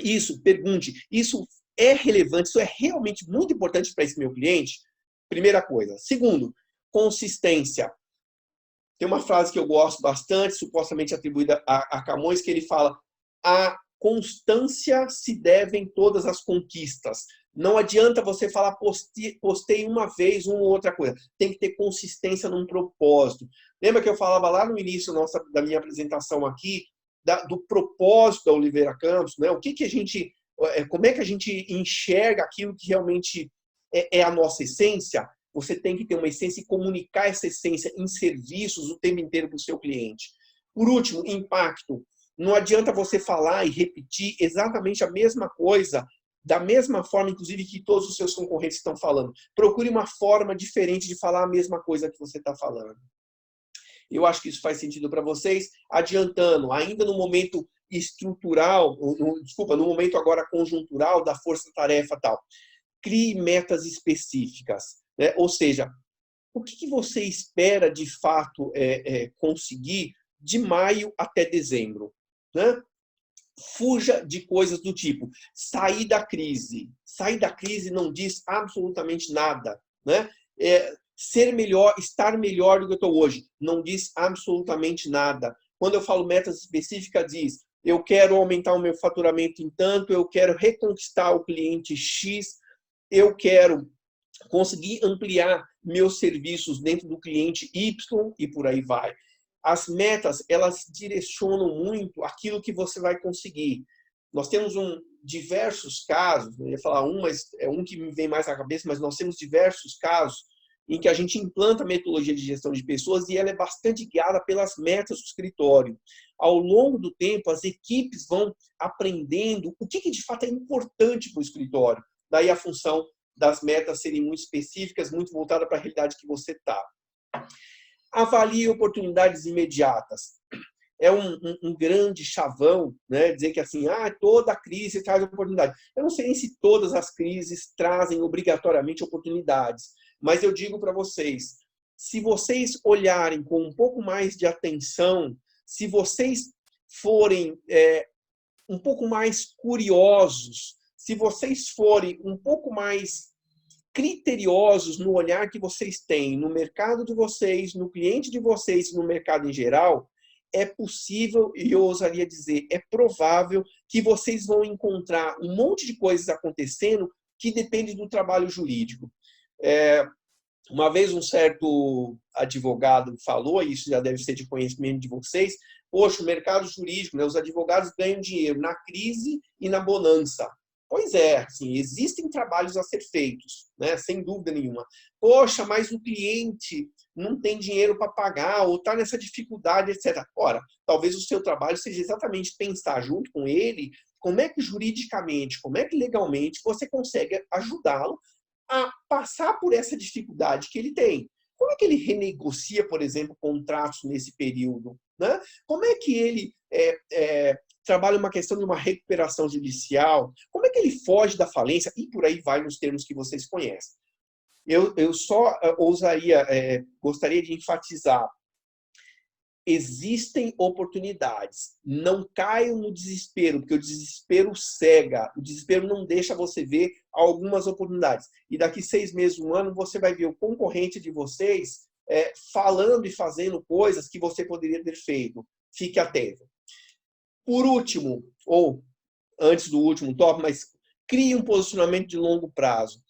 isso, pergunte, isso é relevante, isso é realmente muito importante para esse meu cliente? Primeira coisa. Segundo, consistência. Tem uma frase que eu gosto bastante, supostamente atribuída a Camões, que ele fala: a constância se devem todas as conquistas. Não adianta você falar postei uma vez uma ou outra coisa. Tem que ter consistência num propósito. Lembra que eu falava lá no início da minha apresentação aqui do propósito da Oliveira Campos, né? O que a gente, como é que a gente enxerga aquilo que realmente é a nossa essência? Você tem que ter uma essência e comunicar essa essência em serviços o tempo inteiro para o seu cliente. Por último, impacto. Não adianta você falar e repetir exatamente a mesma coisa, da mesma forma, inclusive, que todos os seus concorrentes estão falando. Procure uma forma diferente de falar a mesma coisa que você está falando. Eu acho que isso faz sentido para vocês. Adiantando, ainda no momento estrutural, no momento agora conjuntural da força-tarefa e tal, crie metas específicas, né? Ou seja, o que você espera de fato conseguir de maio até dezembro, né? Fuja de coisas do tipo sair da crise. Sair da crise não diz absolutamente nada, né? Ser melhor, estar melhor do que eu estou hoje, não diz absolutamente nada. Quando eu falo metas específicas, diz eu quero aumentar o meu faturamento em tanto, eu quero reconquistar o cliente X, eu quero conseguir ampliar meus serviços dentro do cliente Y e por aí vai. As metas, elas direcionam muito aquilo que você vai conseguir. Nós temos diversos casos, eu ia falar mas é um que me vem mais à cabeça, mas nós temos diversos casos em que a gente implanta a metodologia de gestão de pessoas e ela é bastante guiada pelas metas do escritório. Ao longo do tempo, as equipes vão aprendendo o que de fato é importante para o escritório. Daí a função das metas serem muito específicas, muito voltadas para a realidade que você está. Avalie oportunidades imediatas. É um grande chavão, né? Dizer que assim, toda crise traz oportunidade. Eu não sei nem se todas as crises trazem obrigatoriamente oportunidades, mas eu digo para vocês, se vocês olharem com um pouco mais de atenção, se vocês forem um pouco mais curiosos, se vocês forem um pouco mais criteriosos no olhar que vocês têm no mercado de vocês, no cliente de vocês e no mercado em geral, é possível, e eu ousaria dizer, é provável que vocês vão encontrar um monte de coisas acontecendo que depende do trabalho jurídico. Uma vez um certo advogado falou, e isso já deve ser de conhecimento de vocês, poxa, o mercado jurídico, né, os advogados ganham dinheiro na crise e na bonança. Pois é, assim, existem trabalhos a ser feitos, né, sem dúvida nenhuma. Poxa, mas o cliente não tem dinheiro para pagar ou está nessa dificuldade, etc. Ora, talvez o seu trabalho seja exatamente pensar junto com ele como é que juridicamente, como é que legalmente você consegue ajudá-lo a passar por essa dificuldade que ele tem. Como é que ele renegocia, por exemplo, contratos nesse período? Né? Como é que ele trabalha uma questão de uma recuperação judicial? Como é que ele foge da falência? E por aí vai nos termos que vocês conhecem. Eu só gostaria de enfatizar. Existem oportunidades. Não caiam no desespero, porque o desespero cega. O desespero não deixa você ver algumas oportunidades. E daqui 6 meses, 1 ano, você vai ver o concorrente de vocês falando e fazendo coisas que você poderia ter feito. Fique atento. Por último, ou antes do último tópico, mas crie um posicionamento de longo prazo.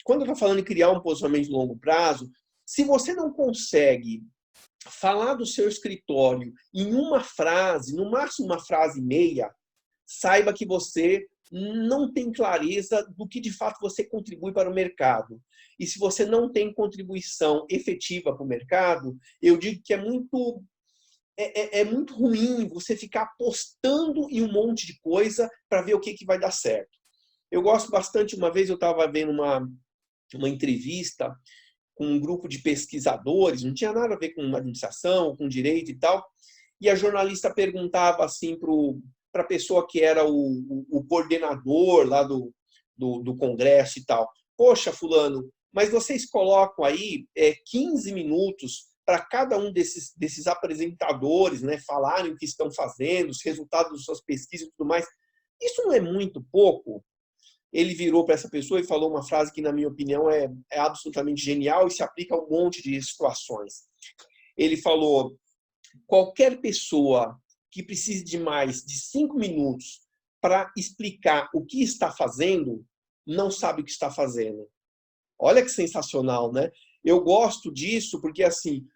Quando eu estou falando em criar um posicionamento de longo prazo, se você não consegue falar do seu escritório em uma frase, no máximo uma frase e meia, saiba que você não tem clareza do que de fato você contribui para o mercado. E se você não tem contribuição efetiva para o mercado, eu digo que é muito ruim você ficar apostando em um monte de coisa para ver o que vai dar certo. Eu gosto bastante, uma vez eu estava vendo uma entrevista com um grupo de pesquisadores, não tinha nada a ver com administração, com direito e tal, e a jornalista perguntava assim para a pessoa que era o coordenador lá do congresso e tal, poxa, fulano, mas vocês colocam aí 15 minutos para cada um desses apresentadores, né, falarem o que estão fazendo, os resultados das suas pesquisas e tudo mais. Isso não é muito pouco? Ele virou para essa pessoa e falou uma frase que, na minha opinião, é absolutamente genial e se aplica a um monte de situações. Ele falou, qualquer pessoa que precise de mais de 5 minutos para explicar o que está fazendo, não sabe o que está fazendo. Olha que sensacional, né? Eu gosto disso porque, assim,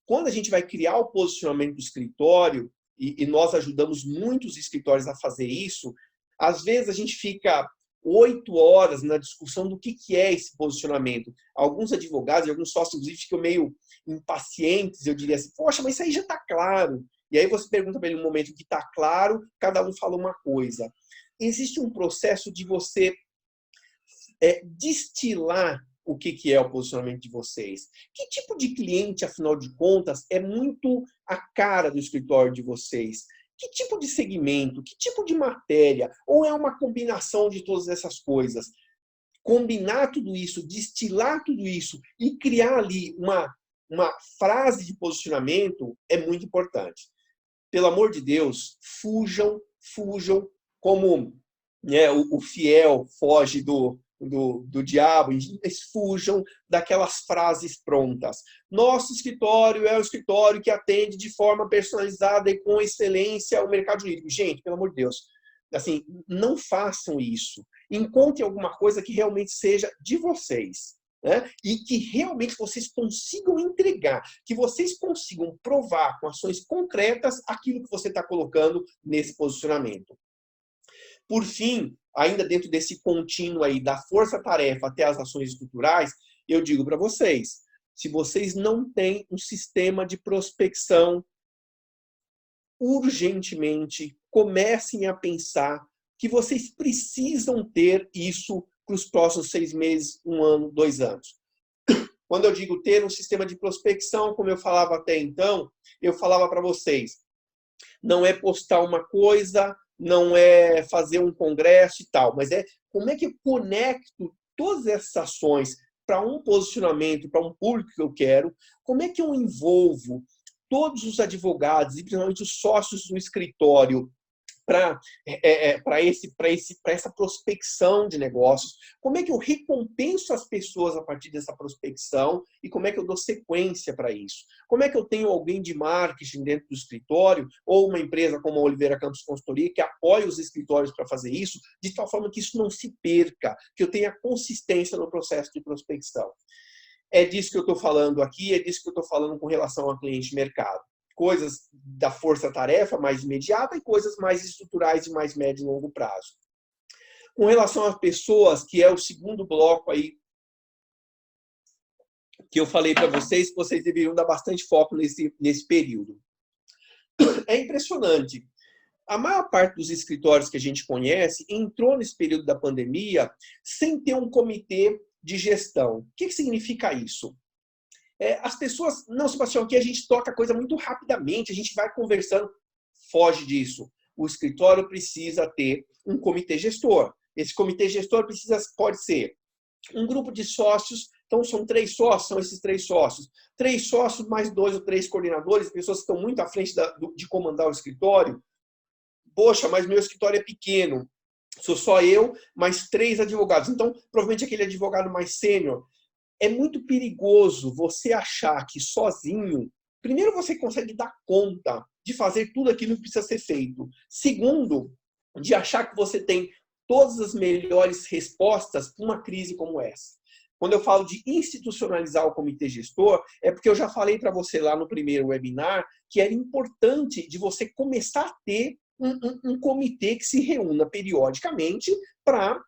quando a gente vai criar o posicionamento do escritório, e nós ajudamos muitos escritórios a fazer isso, às vezes a gente fica 8 horas na discussão do que é esse posicionamento. Alguns advogados e alguns sócios, inclusive, ficam meio impacientes, eu diria assim, poxa, mas isso aí já está claro. E aí você pergunta para ele um momento que está claro, cada um fala uma coisa. Existe um processo de você destilar o que é o posicionamento de vocês. Que tipo de cliente, afinal de contas, é muito a cara do escritório de vocês? Que tipo de segmento? Que tipo de matéria? Ou é uma combinação de todas essas coisas? Combinar tudo isso, destilar tudo isso e criar ali uma frase de posicionamento é muito importante. Pelo amor de Deus, fujam, como o fiel foge do diabo, eles fujam daquelas frases prontas. Nosso escritório é o escritório que atende de forma personalizada e com excelência o mercado jurídico. Gente, pelo amor de Deus, assim, não façam isso. Encontrem alguma coisa que realmente seja de vocês. Né? E que realmente vocês consigam entregar, que vocês consigam provar com ações concretas aquilo que você está colocando nesse posicionamento. Por fim, ainda dentro desse contínuo aí da força-tarefa até as ações estruturais, eu digo para vocês, se vocês não têm um sistema de prospecção, urgentemente comecem a pensar que vocês precisam ter isso para os próximos 6 meses, 1 ano, 2 anos. Quando eu digo ter um sistema de prospecção, como eu falava até então, eu falava para vocês, não é postar uma coisa, não é fazer um congresso e tal, mas como é que eu conecto todas essas ações para um posicionamento, para um público que eu quero, como é que eu envolvo todos os advogados e principalmente os sócios do escritório para essa prospecção de negócios, como é que eu recompenso as pessoas a partir dessa prospecção e como é que eu dou sequência para isso? Como é que eu tenho alguém de marketing dentro do escritório ou uma empresa como a Oliveira Campos Consultoria que apoia os escritórios para fazer isso, de tal forma que isso não se perca, que eu tenha consistência no processo de prospecção. É disso que eu estou falando aqui, é disso que eu estou falando com relação ao cliente-mercado. Coisas da força-tarefa mais imediata e coisas mais estruturais de mais médio e longo prazo. Com relação às pessoas, que é o segundo bloco aí que eu falei para vocês, que vocês deveriam dar bastante foco nesse período. É impressionante. A maior parte dos escritórios que a gente conhece entrou nesse período da pandemia sem ter um comitê de gestão. O que significa isso? As pessoas, não, Sebastião, aqui a gente toca a coisa muito rapidamente, a gente vai conversando, foge disso. O escritório precisa ter um comitê gestor. Esse comitê gestor pode ser um grupo de sócios, então são 3 sócios, são esses 3 sócios. 3 sócios mais 2 ou 3 coordenadores, pessoas que estão muito à frente de comandar o escritório. Poxa, mas meu escritório é pequeno, sou só eu, mais 3 advogados. Então, provavelmente aquele advogado mais sênior. É muito perigoso você achar que sozinho, primeiro, você consegue dar conta de fazer tudo aquilo que precisa ser feito. Segundo, de achar que você tem todas as melhores respostas para uma crise como essa. Quando eu falo de institucionalizar o comitê gestor, é porque eu já falei para você lá no primeiro webinar que era importante de você começar a ter um comitê que se reúna periodicamente para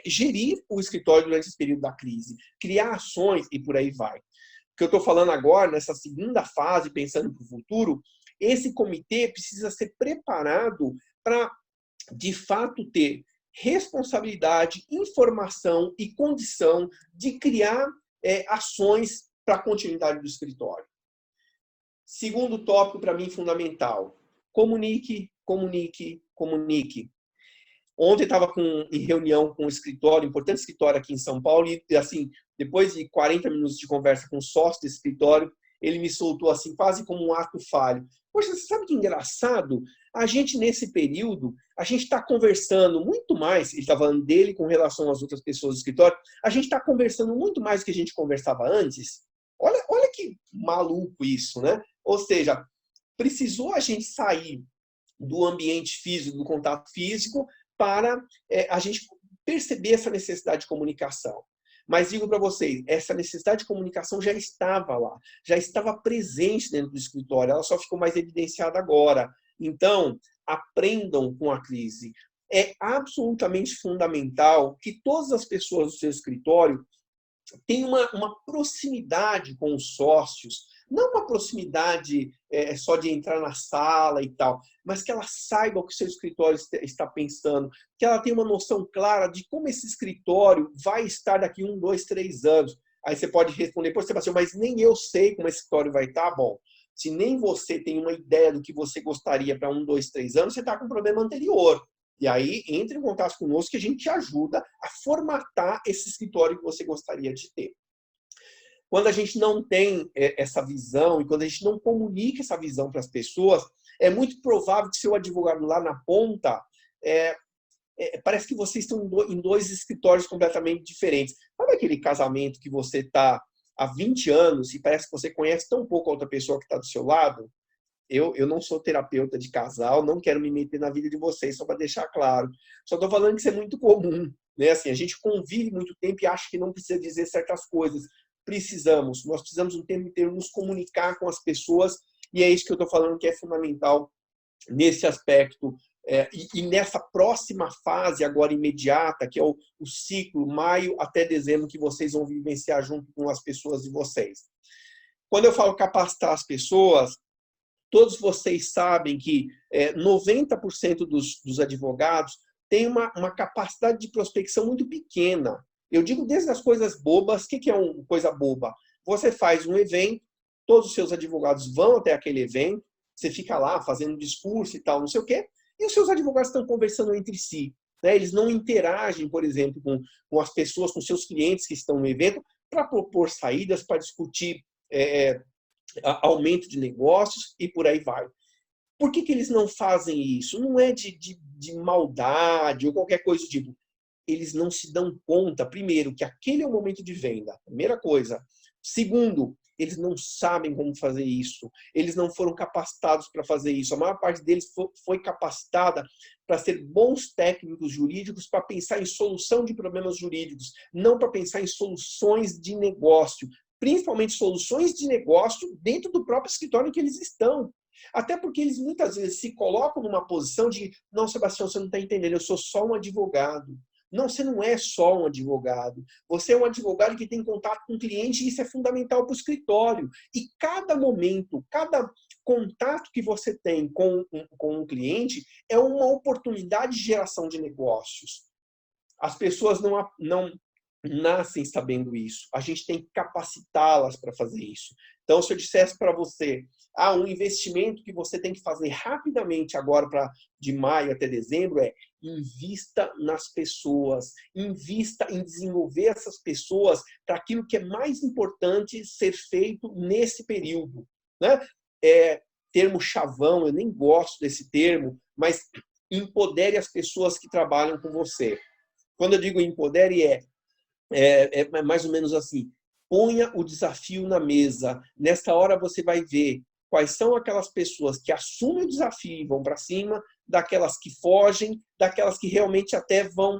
gerir o escritório durante esse período da crise, criar ações e por aí vai. O que eu estou falando agora, nessa segunda fase, pensando para o futuro, esse comitê precisa ser preparado para, de fato, ter responsabilidade, informação e condição de criar ações para a continuidade do escritório. Segundo tópico, para mim, fundamental. Comunique, comunique, comunique. Ontem estava em reunião com um escritório, importante escritório aqui em São Paulo, e assim, depois de 40 minutos de conversa com o sócio desse escritório, ele me soltou assim, quase como um ato falho. Poxa, você sabe que engraçado? A gente, nesse período, a gente está conversando muito mais, ele está falando dele com relação às outras pessoas do escritório, a gente está conversando muito mais do que a gente conversava antes. Olha que maluco isso, né? Ou seja, precisou a gente sair do ambiente físico, do contato físico, para a gente perceber essa necessidade de comunicação. Mas digo para vocês, essa necessidade de comunicação já estava lá, já estava presente dentro do escritório, ela só ficou mais evidenciada agora. Então, aprendam com a crise. É absolutamente fundamental que todas as pessoas do seu escritório tenham uma proximidade com os sócios, não uma proximidade só de entrar na sala e tal, mas que ela saiba o que o seu escritório está pensando, que ela tenha uma noção clara de como esse escritório vai estar daqui 1, 2, 3 anos. Aí você pode responder, pô, Sebastião, mas nem eu sei como esse escritório vai estar. Bom, se nem você tem uma ideia do que você gostaria para 1, 2, 3 anos, você está com um problema anterior. E aí, entre em contato conosco que a gente te ajuda a formatar esse escritório que você gostaria de ter. Quando a gente não tem essa visão e quando a gente não comunica essa visão para as pessoas, é muito provável que seu advogado lá na ponta parece que vocês estão em 2 escritórios completamente diferentes. Sabe aquele casamento que você está há 20 anos e parece que você conhece tão pouco a outra pessoa que está do seu lado? Eu não sou terapeuta de casal, não quero me meter na vida de vocês, só para deixar claro. Só estou falando que isso é muito comum. Né? Assim, a gente convive muito tempo e acha que não precisa dizer certas coisas. Nós precisamos o tempo inteiro nos comunicar com as pessoas, e é isso que eu estou falando que é fundamental nesse aspecto. E nessa próxima fase agora imediata, que é o ciclo maio até dezembro, que vocês vão vivenciar junto com as pessoas de vocês. Quando eu falo capacitar as pessoas, todos vocês sabem que 90% dos advogados têm uma capacidade de prospecção muito pequena. Eu digo desde as coisas bobas. O que é uma coisa boba? Você faz um evento, todos os seus advogados vão até aquele evento, você fica lá fazendo um discurso e tal, não sei o quê, e os seus advogados estão conversando entre si. Né? Eles não interagem, por exemplo, com as pessoas, com seus clientes que estão no evento, para propor saídas, para discutir aumento de negócios e por aí vai. Por que eles não fazem isso? Não é de maldade ou qualquer coisa do tipo. Eles não se dão conta, primeiro, que aquele é o momento de venda. Primeira coisa. Segundo, eles não sabem como fazer isso. Eles não foram capacitados para fazer isso. A maior parte deles foi capacitada para ser bons técnicos jurídicos, para pensar em solução de problemas jurídicos, não para pensar em soluções de negócio, principalmente soluções de negócio dentro do próprio escritório em que eles estão. Até porque eles muitas vezes se colocam numa posição de não, Sebastião, você não está entendendo, eu sou só um advogado. Não, você não é só um advogado. Você é um advogado que tem contato com o cliente e isso é fundamental para o escritório. E cada momento, cada contato que você tem com um cliente é uma oportunidade de geração de negócios. As pessoas não nascem sabendo isso. A gente tem que capacitá-las para fazer isso. Então, se eu dissesse para você, um investimento que você tem que fazer rapidamente agora de maio até dezembro invista nas pessoas, invista em desenvolver essas pessoas para aquilo que é mais importante ser feito nesse período. Né? Termo chavão, eu nem gosto desse termo, mas empodere as pessoas que trabalham com você. Quando eu digo empodere, é mais ou menos assim, ponha o desafio na mesa. Nessa hora você vai ver quais são aquelas pessoas que assumem o desafio e vão para cima, daquelas que fogem, daquelas que realmente até vão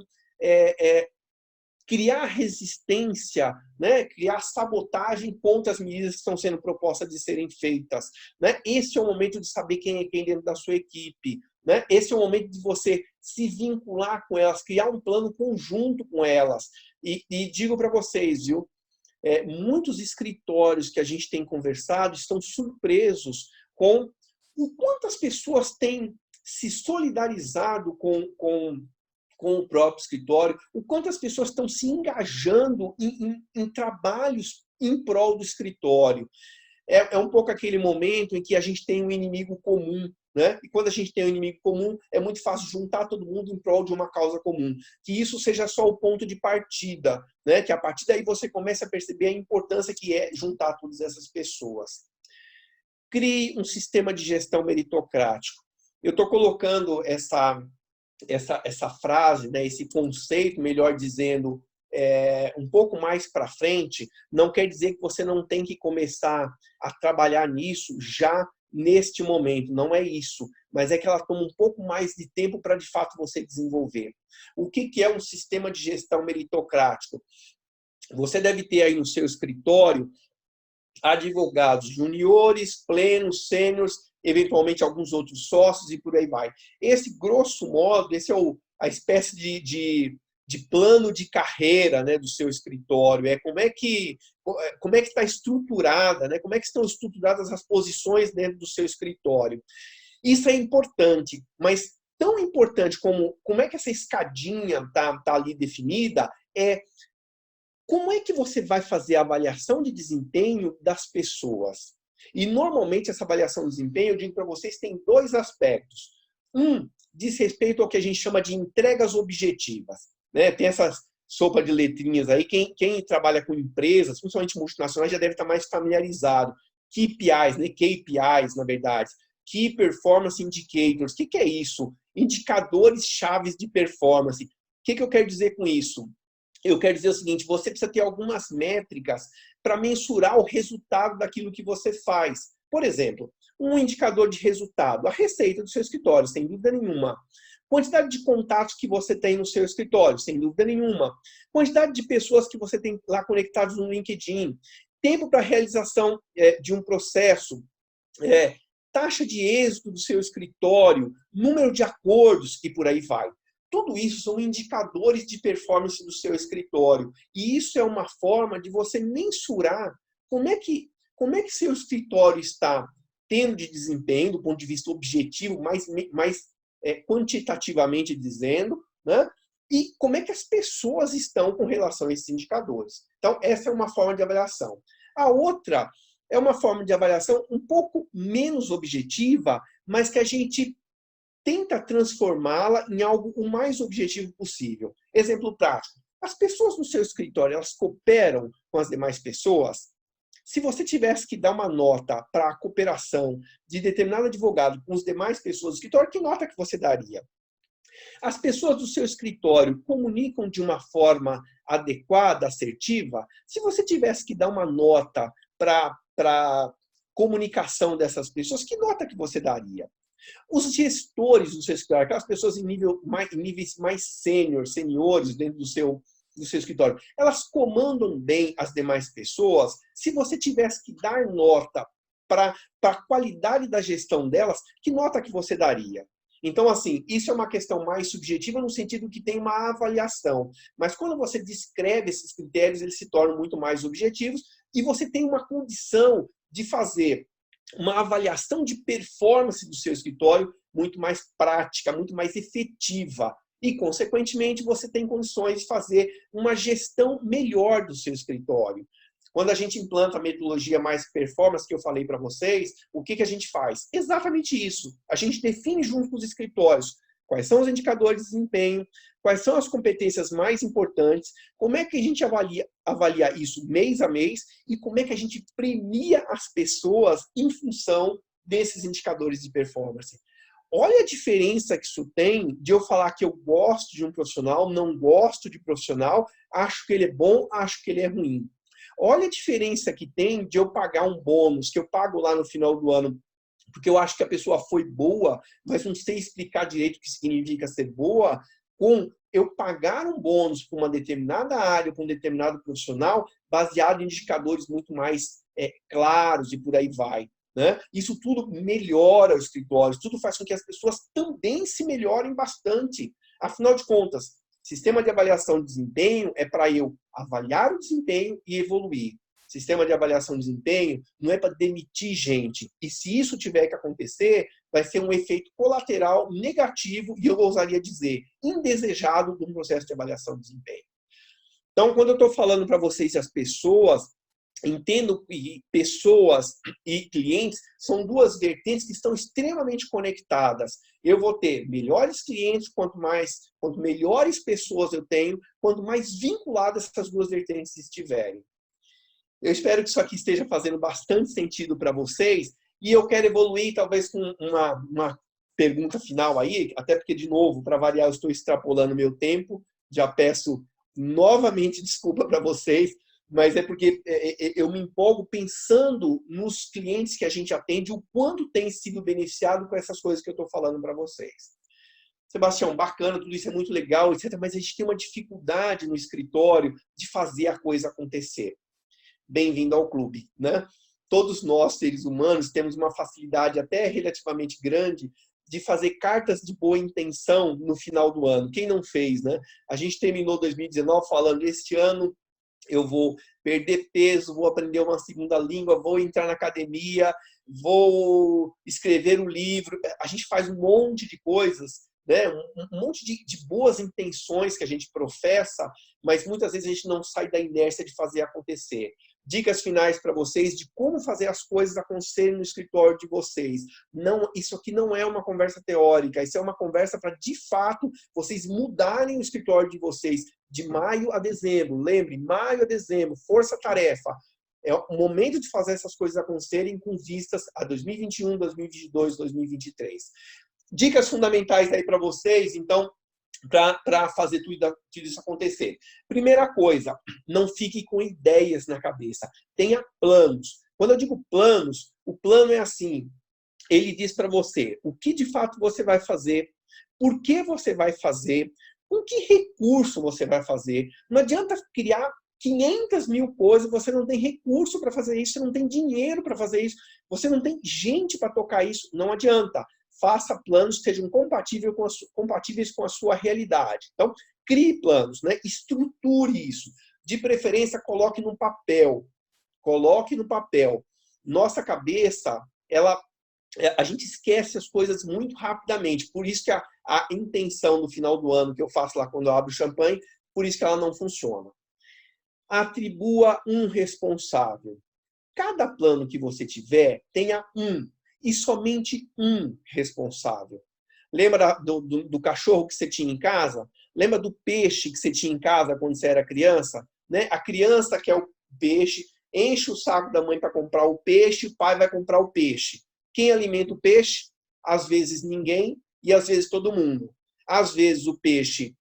criar resistência, né? Criar sabotagem contra as medidas que estão sendo propostas de serem feitas. Né? Esse é o momento de saber quem é quem dentro da sua equipe. Né? Esse é o momento de você se vincular com elas, criar um plano conjunto com elas. E digo para vocês, viu? Muitos escritórios que a gente tem conversado estão surpresos com o quanto as pessoas têm se solidarizado com o próprio escritório, o quanto as pessoas estão se engajando em trabalhos em prol do escritório. É um pouco aquele momento em que a gente tem um inimigo comum, né? E quando a gente tem um inimigo comum, é muito fácil juntar todo mundo em prol de uma causa comum. Que isso seja só o ponto de partida, né? Que a partir daí você comece a perceber a importância que é juntar todas essas pessoas. Crie um sistema de gestão meritocrático. Eu estou colocando essa frase, né? Esse conceito, melhor dizendo, um pouco mais para frente, não quer dizer que você não tem que começar a trabalhar nisso já neste momento, não é isso, mas é que ela toma um pouco mais de tempo para, de fato, você desenvolver. O que é um sistema de gestão meritocrático? Você deve ter aí no seu escritório advogados juniores, plenos, sêniores, eventualmente alguns outros sócios e por aí vai. Esse, grosso modo, esse é a espécie de plano de carreira, né, do seu escritório. Como é que está estruturada, né, como é que estão estruturadas as posições dentro do seu escritório. Isso é importante, mas tão importante como é que essa escadinha tá ali definida como é que você vai fazer a avaliação de desempenho das pessoas? E, normalmente, essa avaliação de desempenho, eu digo para vocês, tem dois aspectos. Diz respeito ao que a gente chama de entregas objetivas. Né? Tem essas sopa de letrinhas aí. Quem trabalha com empresas, principalmente multinacionais, já deve estar mais familiarizado. KPIs, né? KPIs, na verdade. Key Performance Indicators. O que é isso? Indicadores chaves de performance. O que eu quero dizer com isso? Eu quero dizer o seguinte, você precisa ter algumas métricas para mensurar o resultado daquilo que você faz. Por exemplo, um indicador de resultado, a receita do seu escritório, sem dúvida nenhuma. Quantidade de contatos que você tem no seu escritório, sem dúvida nenhuma. Quantidade de pessoas que você tem lá conectadas no LinkedIn. Tempo para realização de um processo. Taxa de êxito do seu escritório. Número de acordos e por aí vai. Tudo isso são indicadores de performance do seu escritório. E isso é uma forma de você mensurar como é que seu escritório está tendo de desempenho, do ponto de vista objetivo, mais quantitativamente dizendo, né? E como é que as pessoas estão com relação a esses indicadores. Então, essa é uma forma de avaliação. A outra é uma forma de avaliação um pouco menos objetiva, mas que a gente tenta transformá-la em algo o mais objetivo possível. Exemplo prático. As pessoas no seu escritório, elas cooperam com as demais pessoas? Se você tivesse que dar uma nota para a cooperação de determinado advogado com as demais pessoas do escritório, que nota que você daria? As pessoas do seu escritório comunicam de uma forma adequada, assertiva? Se você tivesse que dar uma nota para a comunicação dessas pessoas, que nota que você daria? Os gestores do seu escritório, aquelas pessoas em níveis mais seniores dentro do seu escritório, elas comandam bem as demais pessoas? Se você tivesse que dar nota para a qualidade da gestão delas, que nota que você daria? Então, assim, isso é uma questão mais subjetiva no sentido que tem uma avaliação. Mas quando você descreve esses critérios, eles se tornam muito mais objetivos e você tem uma condição de fazer uma avaliação de performance do seu escritório muito mais prática, muito mais efetiva. E, consequentemente, você tem condições de fazer uma gestão melhor do seu escritório. Quando a gente implanta a metodologia mais performance, que eu falei para vocês, o que a gente faz? Exatamente isso. A gente define junto com os escritórios quais são os indicadores de desempenho, quais são as competências mais importantes, como é que a gente avalia isso mês a mês e como é que a gente premia as pessoas em função desses indicadores de performance. Olha a diferença que isso tem de eu falar que eu gosto de um profissional, não gosto de profissional, acho que ele é bom, acho que ele é ruim. Olha a diferença que tem de eu pagar um bônus, que eu pago lá no final do ano, porque eu acho que a pessoa foi boa, mas não sei explicar direito o que significa ser boa, com eu pagar um bônus para uma determinada área, para um determinado profissional, baseado em indicadores muito mais claros e por aí vai. Né? Isso tudo melhora os escritórios, tudo faz com que as pessoas também se melhorem bastante. Afinal de contas, sistema de avaliação de desempenho é para eu avaliar o desempenho e evoluir. Sistema de avaliação de desempenho não é para demitir gente. E se isso tiver que acontecer, vai ser um efeito colateral negativo e eu ousaria dizer indesejado de um processo de avaliação de desempenho. Então, quando eu estou falando para vocês as pessoas, entendo que pessoas e clientes são duas vertentes que estão extremamente conectadas. Eu vou ter melhores clientes, quanto melhores pessoas eu tenho, quanto mais vinculadas essas duas vertentes estiverem. Eu espero que isso aqui esteja fazendo bastante sentido para vocês e eu quero evoluir talvez com uma pergunta final aí, até porque, de novo, para variar, eu estou extrapolando meu tempo, já peço novamente desculpa para vocês, mas é porque eu me empolgo pensando nos clientes que a gente atende, o quanto tem sido beneficiado com essas coisas que eu estou falando para vocês. Sebastião, bacana, tudo isso é muito legal, etc., mas a gente tem uma dificuldade no escritório de fazer a coisa acontecer. Bem-vindo ao clube, né? Todos nós, seres humanos, temos uma facilidade até relativamente grande de fazer cartas de boa intenção no final do ano. Quem não fez, né? A gente terminou 2019 falando, este ano eu vou perder peso, vou aprender uma segunda língua, vou entrar na academia, vou escrever um livro. A gente faz um monte de coisas, né? Um monte de boas intenções que a gente professa, mas muitas vezes a gente não sai da inércia de fazer acontecer. Dicas finais para vocês de como fazer as coisas acontecerem no escritório de vocês. Não, isso aqui não é uma conversa teórica, isso é uma conversa para, de fato, vocês mudarem o escritório de vocês de maio a dezembro. Lembre, maio a dezembro, força-tarefa. É o momento de fazer essas coisas acontecerem com vistas a 2021, 2022, 2023. Dicas fundamentais aí para vocês, então, para fazer tudo isso acontecer. Primeira coisa, não fique com ideias na cabeça. Tenha planos. Quando eu digo planos, o plano é assim. Ele diz para você o que de fato você vai fazer, por que você vai fazer, com que recurso você vai fazer. Não adianta criar 500 mil coisas, você não tem recurso para fazer isso, você não tem dinheiro para fazer isso, você não tem gente para tocar isso, não adianta. Faça planos que sejam compatíveis com a sua realidade. Então, crie planos, né? Estruture isso. De preferência, coloque no papel. Coloque no papel. Nossa cabeça, a gente esquece as coisas muito rapidamente. Por isso que a intenção no final do ano que eu faço lá quando eu abro o champanhe, por isso que ela não funciona. Atribua um responsável. Cada plano que você tiver, tenha e somente um responsável. Lembra do cachorro que você tinha em casa? Lembra do peixe que você tinha em casa quando você era criança? Né? A criança quer o peixe, enche o saco da mãe para comprar o peixe, o pai vai comprar o peixe. Quem alimenta o peixe? Às vezes ninguém e às vezes todo mundo. Às vezes o peixe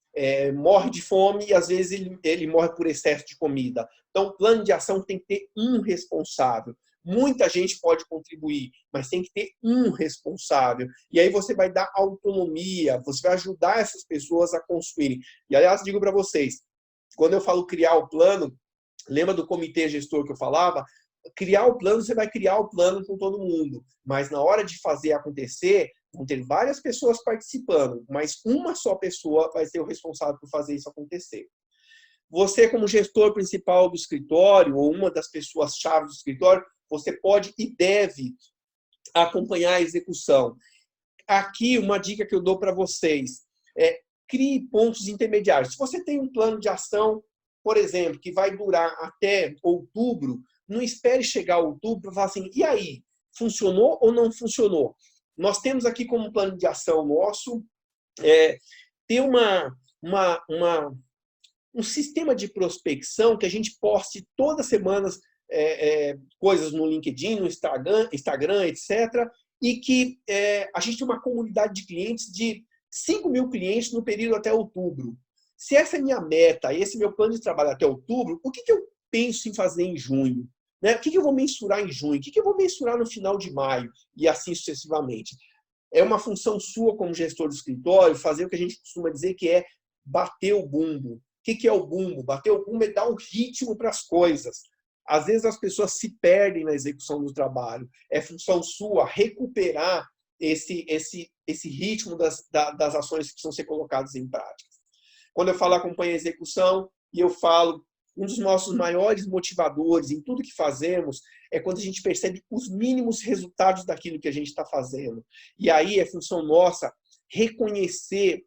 morre de fome e às vezes ele morre por excesso de comida. Então, o plano de ação tem que ter um responsável. Muita gente pode contribuir, mas tem que ter um responsável. E aí você vai dar autonomia, você vai ajudar essas pessoas a construírem. E, aliás, digo para vocês, quando eu falo criar o plano, lembra do comitê gestor que eu falava? Criar o plano, você vai criar o plano com todo mundo. Mas na hora de fazer acontecer, vão ter várias pessoas participando, mas uma só pessoa vai ser o responsável por fazer isso acontecer. Você, como gestor principal do escritório, ou uma das pessoas-chave do escritório, você pode e deve acompanhar a execução. Aqui, uma dica que eu dou para vocês é crie pontos intermediários. Se você tem um plano de ação, por exemplo, que vai durar até outubro, não espere chegar a outubro para falar assim, e aí, funcionou ou não funcionou? Nós temos aqui como plano de ação nosso ter um sistema de prospecção que a gente poste todas as semanas coisas no LinkedIn, no Instagram, etc. E que a gente tem uma comunidade de clientes de 5 mil clientes no período até outubro. Se essa é minha meta, esse é meu plano de trabalho até outubro, o que eu penso em fazer em junho? Né? O que eu vou mensurar em junho? O que eu vou mensurar no final de maio? E assim sucessivamente. É uma função sua como gestor do escritório fazer o que a gente costuma dizer que é bater o bumbo. O que é o bumbo? Bater o bumbo é dar um ritmo para as coisas. Às vezes as pessoas se perdem na execução do trabalho. É função sua recuperar esse ritmo das ações que precisam ser colocadas em prática. Quando eu falo acompanha a execução, e eu falo, um dos nossos maiores motivadores em tudo que fazemos é quando a gente percebe os mínimos resultados daquilo que a gente está fazendo. E aí é função nossa reconhecer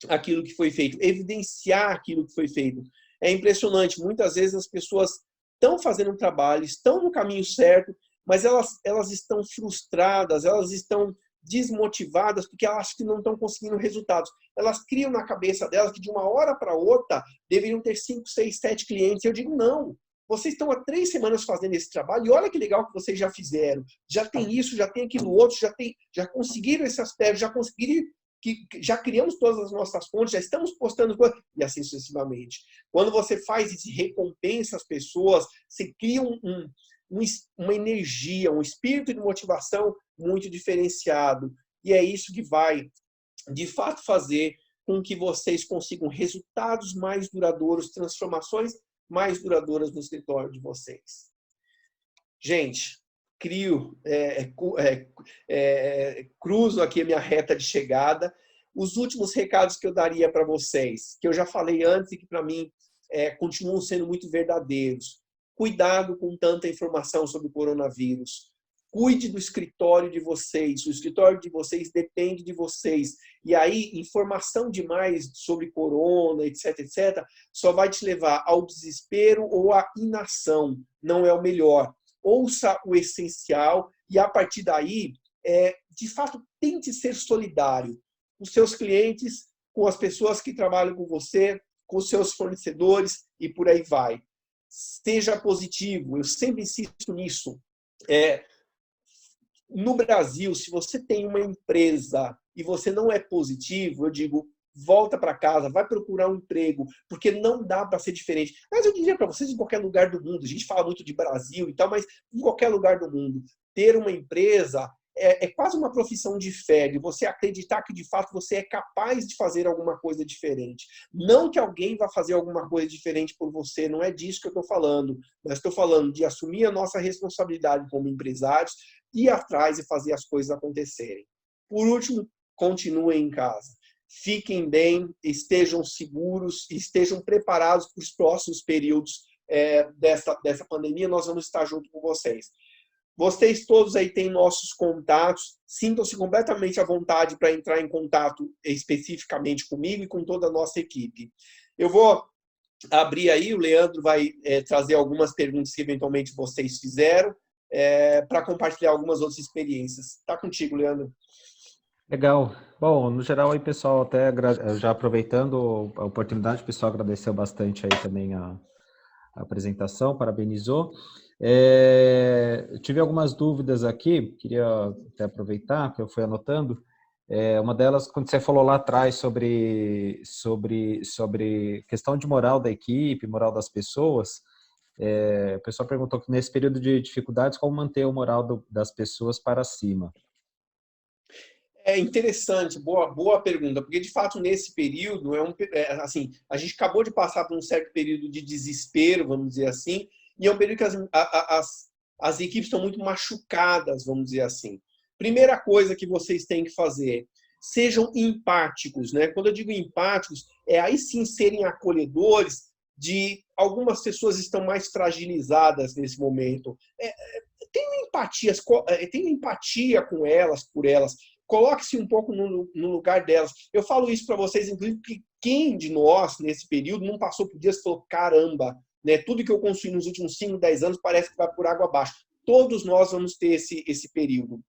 aquilo que foi feito, evidenciar aquilo que foi feito. É impressionante, muitas vezes as pessoas estão fazendo um trabalho, estão no caminho certo, mas elas estão frustradas, elas estão desmotivadas porque elas acham que não estão conseguindo resultados. Elas criam na cabeça delas que de uma hora para outra deveriam ter 5, 6, 7 clientes. Eu digo, não. Vocês estão há 3 semanas fazendo esse trabalho e olha que legal que vocês já fizeram. Já tem isso, já tem aquilo outro, já conseguiram esse aspecto, já conseguiram que já criamos todas as nossas fontes, já estamos postando coisas, e assim sucessivamente. Quando você faz isso e recompensa as pessoas, você cria uma energia, um espírito de motivação muito diferenciado. E é isso que vai, de fato, fazer com que vocês consigam resultados mais duradouros, transformações mais duradouras no escritório de vocês. Gente, cruzo aqui a minha reta de chegada. Os últimos recados que eu daria para vocês, que eu já falei antes e que para mim continuam sendo muito verdadeiros. Cuidado com tanta informação sobre o coronavírus. Cuide do escritório de vocês. O escritório de vocês depende de vocês. E aí, informação demais sobre corona, etc., etc., só vai te levar ao desespero ou à inação. Não é o melhor. Ouça o essencial e, a partir daí, de fato, tente ser solidário com os seus clientes, com as pessoas que trabalham com você, com os seus fornecedores e por aí vai. Seja positivo, eu sempre insisto nisso. No Brasil, se você tem uma empresa e você não é positivo, eu digo, volta para casa, vai procurar um emprego, porque não dá para ser diferente. Mas eu diria para vocês, em qualquer lugar do mundo, a gente fala muito de Brasil e tal, mas em qualquer lugar do mundo, ter uma empresa é quase uma profissão de fé, de você acreditar que, de fato, você é capaz de fazer alguma coisa diferente. Não que alguém vá fazer alguma coisa diferente por você, não é disso que eu estou falando. Mas estou falando de assumir a nossa responsabilidade como empresários, ir atrás e fazer as coisas acontecerem. Por último, continuem em casa. Fiquem bem, estejam seguros, estejam preparados para os próximos períodos dessa pandemia. Nós vamos estar junto com vocês. Vocês todos aí têm nossos contatos. Sintam-se completamente à vontade para entrar em contato especificamente comigo e com toda a nossa equipe. Eu vou abrir aí, o Leandro vai trazer algumas perguntas que eventualmente vocês fizeram para compartilhar algumas outras experiências. Está contigo, Leandro. Legal. Bom, no geral aí, pessoal, até já aproveitando a oportunidade, o pessoal agradeceu bastante aí também a apresentação, parabenizou. Eu tive algumas dúvidas aqui, queria até aproveitar, que eu fui anotando. Uma delas, quando você falou lá atrás sobre questão de moral da equipe, moral das pessoas, o pessoal perguntou que nesse período de dificuldades, como manter o moral das pessoas para cima? É interessante, boa pergunta, porque de fato nesse período assim, a gente acabou de passar por um certo período de desespero, vamos dizer assim, e é um período que as equipes estão muito machucadas, vamos dizer assim. Primeira coisa que vocês têm que fazer, sejam empáticos, né? Quando eu digo empáticos, aí sim serem acolhedores de algumas pessoas estão mais fragilizadas nesse momento. Tenham empatia com elas, por elas. Coloque-se um pouco no lugar delas. Eu falo isso para vocês, inclusive, que quem de nós, nesse período, não passou por dias e falou, caramba, né, tudo que eu construí nos últimos 5, 10 anos parece que vai por água abaixo. Todos nós vamos ter esse período.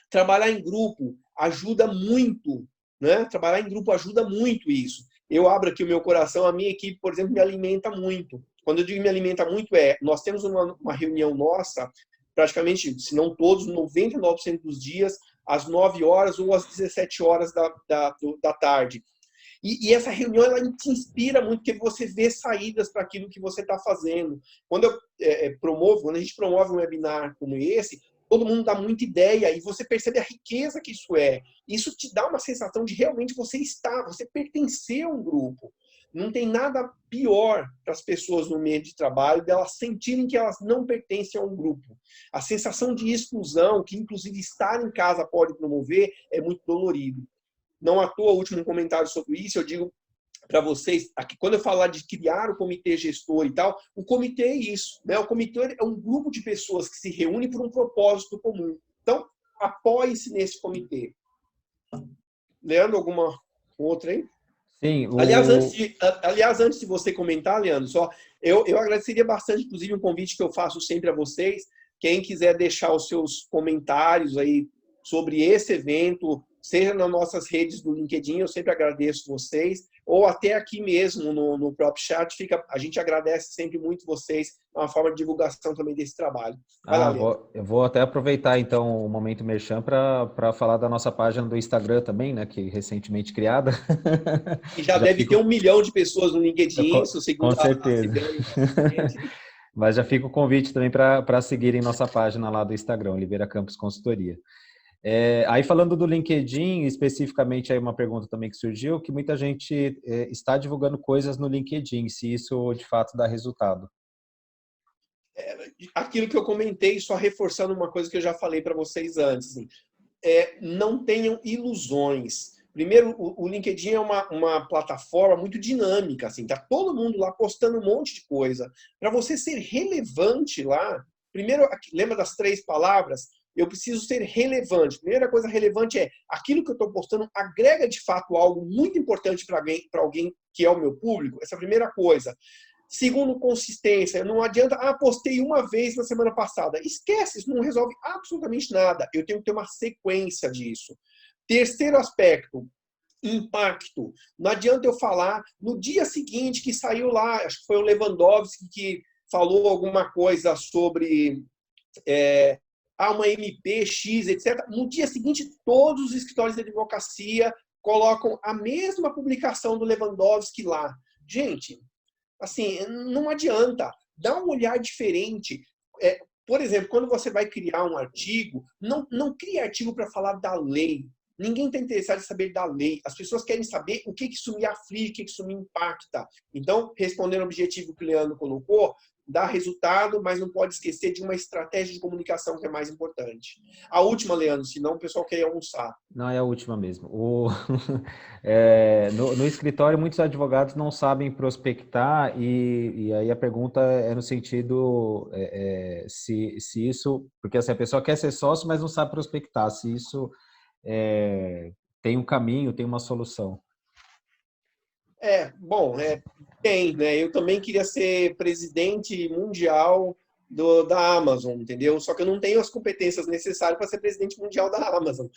Trabalhar em grupo ajuda muito, né? Trabalhar em grupo ajuda muito isso. Eu abro aqui o meu coração, a minha equipe, por exemplo, me alimenta muito. Quando eu digo me alimenta muito, nós temos uma reunião nossa, praticamente, se não todos, 99% dos dias, às 9 horas ou às 17 horas da tarde. E essa reunião, ela te inspira muito, porque você vê saídas para aquilo que você está fazendo. Quando quando a gente promove um webinar como esse, todo mundo dá muita ideia e você percebe a riqueza que isso é. Isso te dá uma sensação de realmente você pertencer a um grupo. Não tem nada pior para as pessoas no meio de trabalho delas sentirem que elas não pertencem a um grupo. A sensação de exclusão, que inclusive estar em casa pode promover, é muito dolorido. Não à toa, o último comentário sobre isso, eu digo para vocês, aqui, quando eu falar de criar o comitê gestor e tal, o comitê é isso, né? O comitê é um grupo de pessoas que se reúne por um propósito comum. Então, apoie-se nesse comitê. Leandro, alguma outra aí? Sim, Aliás, antes de você comentar, Leandro, eu agradeceria bastante, inclusive, um convite que eu faço sempre a vocês. Quem quiser deixar os seus comentários aí sobre esse evento, seja nas nossas redes do LinkedIn, eu sempre agradeço vocês, ou até aqui mesmo no próprio chat. A gente agradece sempre muito vocês, é uma forma de divulgação também desse trabalho. Vai lá, Leandro. Eu vou até aproveitar então o Momento Merchan para falar da nossa página do Instagram também, né, que recentemente criada. E já Já deve ter fico 1 milhão de pessoas no LinkedIn, com segundo a certeza. Sibeli. Mas já fica o convite também para seguirem nossa página lá do Instagram, Oliveira Campos Consultoria. Aí falando do LinkedIn, especificamente aí uma pergunta também que surgiu, que muita gente está divulgando coisas no LinkedIn, se isso de fato dá resultado. Aquilo que eu comentei, só reforçando uma coisa que eu já falei para vocês antes. Assim, não tenham ilusões. Primeiro, o LinkedIn é uma plataforma muito dinâmica, assim, tá todo mundo lá postando um monte de coisa. Para você ser relevante lá, primeiro, lembra das 3 palavras? Eu preciso ser relevante. Primeira coisa relevante é aquilo que eu estou postando agrega de fato algo muito importante para alguém que é o meu público. Essa é a primeira coisa. Segundo, consistência. Não adianta, postei uma vez na semana passada. Esquece, isso não resolve absolutamente nada. Eu tenho que ter uma sequência disso. Terceiro aspecto, impacto. Não adianta eu falar no dia seguinte que saiu lá, acho que foi o Lewandowski que falou alguma coisa sobre uma MP, X, etc. No dia seguinte, todos os escritórios de advocacia colocam a mesma publicação do Lewandowski lá. Gente, assim, não adianta. Dá um olhar diferente. Por exemplo, quando você vai criar um artigo, não crie artigo para falar da lei. Ninguém está interessado em saber da lei. As pessoas querem saber o que isso me aflige, o que isso me impacta. Então, respondendo ao objetivo que o Leandro colocou, dá resultado, mas não pode esquecer de uma estratégia de comunicação que é mais importante. A última, Leandro, senão o pessoal quer ir almoçar. Não, é a última mesmo. No escritório, muitos advogados não sabem prospectar e aí a pergunta é no sentido se isso... Porque assim, a pessoa quer ser sócio, mas não sabe prospectar. Se isso tem um caminho, tem uma solução. Tem, né? Eu também queria ser presidente mundial da Amazon, entendeu? Só que eu não tenho as competências necessárias para ser presidente mundial da Amazon.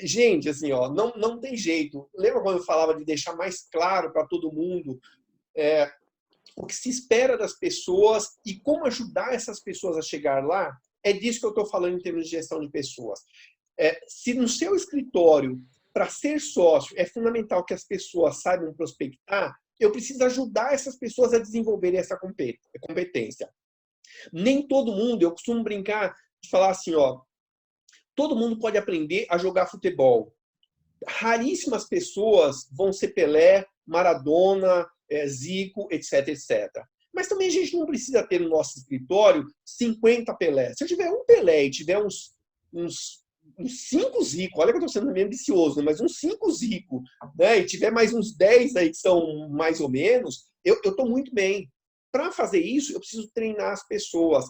Gente, assim, ó, não tem jeito. Lembra quando eu falava de deixar mais claro para todo mundo o que se espera das pessoas e como ajudar essas pessoas a chegar lá? É disso que eu estou falando em termos de gestão de pessoas. Se no seu escritório, para ser sócio, é fundamental que as pessoas saibam prospectar, eu preciso ajudar essas pessoas a desenvolverem essa competência. Nem todo mundo, eu costumo brincar de falar assim, ó, todo mundo pode aprender a jogar futebol. Raríssimas pessoas vão ser Pelé, Maradona, Zico, etc, etc. Mas também a gente não precisa ter no nosso escritório 50 Pelé. Se eu tiver um Pelé e tiver uns 5 Zico, olha que eu estou sendo meio ambicioso, né? Mas uns 5 Zico, né? E tiver mais uns 10 aí que são mais ou menos, eu estou muito bem. Para fazer isso, eu preciso treinar as pessoas.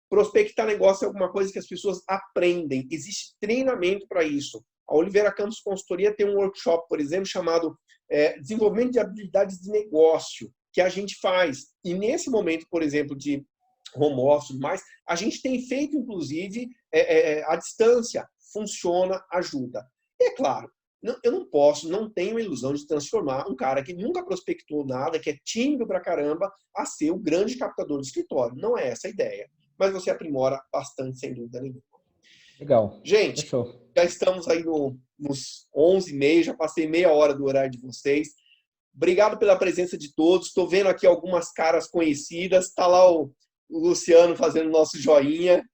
Prospectar negócio é alguma coisa que as pessoas aprendem. Existe treinamento para isso. A Oliveira Campos Consultoria tem um workshop, por exemplo, chamado Desenvolvimento de Habilidades de Negócio, que a gente faz. E nesse momento, por exemplo, de home office, mais, a gente tem feito, inclusive, à distância. Funciona, ajuda. E é claro, eu não tenho a ilusão de transformar um cara que nunca prospectou nada, que é tímido pra caramba, a ser o grande captador do escritório. Não é essa a ideia. Mas você aprimora bastante, sem dúvida nenhuma. Legal. Gente, Fechou. já estamos aí nos 11h30, já passei meia hora do horário de vocês. Obrigado pela presença de todos. Estou vendo aqui algumas caras conhecidas. Está lá o Luciano fazendo nosso joinha.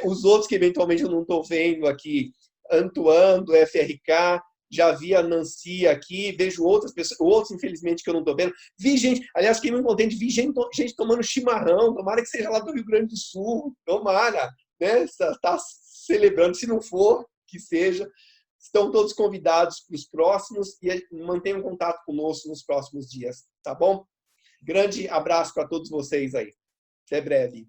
Os outros que eventualmente eu não estou vendo aqui, Antoine, do FRK, já vi a Nancy aqui, vejo outras pessoas, outros, infelizmente, que eu não estou vendo. Vi gente, aliás, fiquei muito contente, vi gente tomando chimarrão, tomara que seja lá do Rio Grande do Sul, tomara, né? Está celebrando, se não for, que seja. Estão todos convidados para os próximos e mantenham contato conosco nos próximos dias, tá bom? Grande abraço para todos vocês aí. Até breve.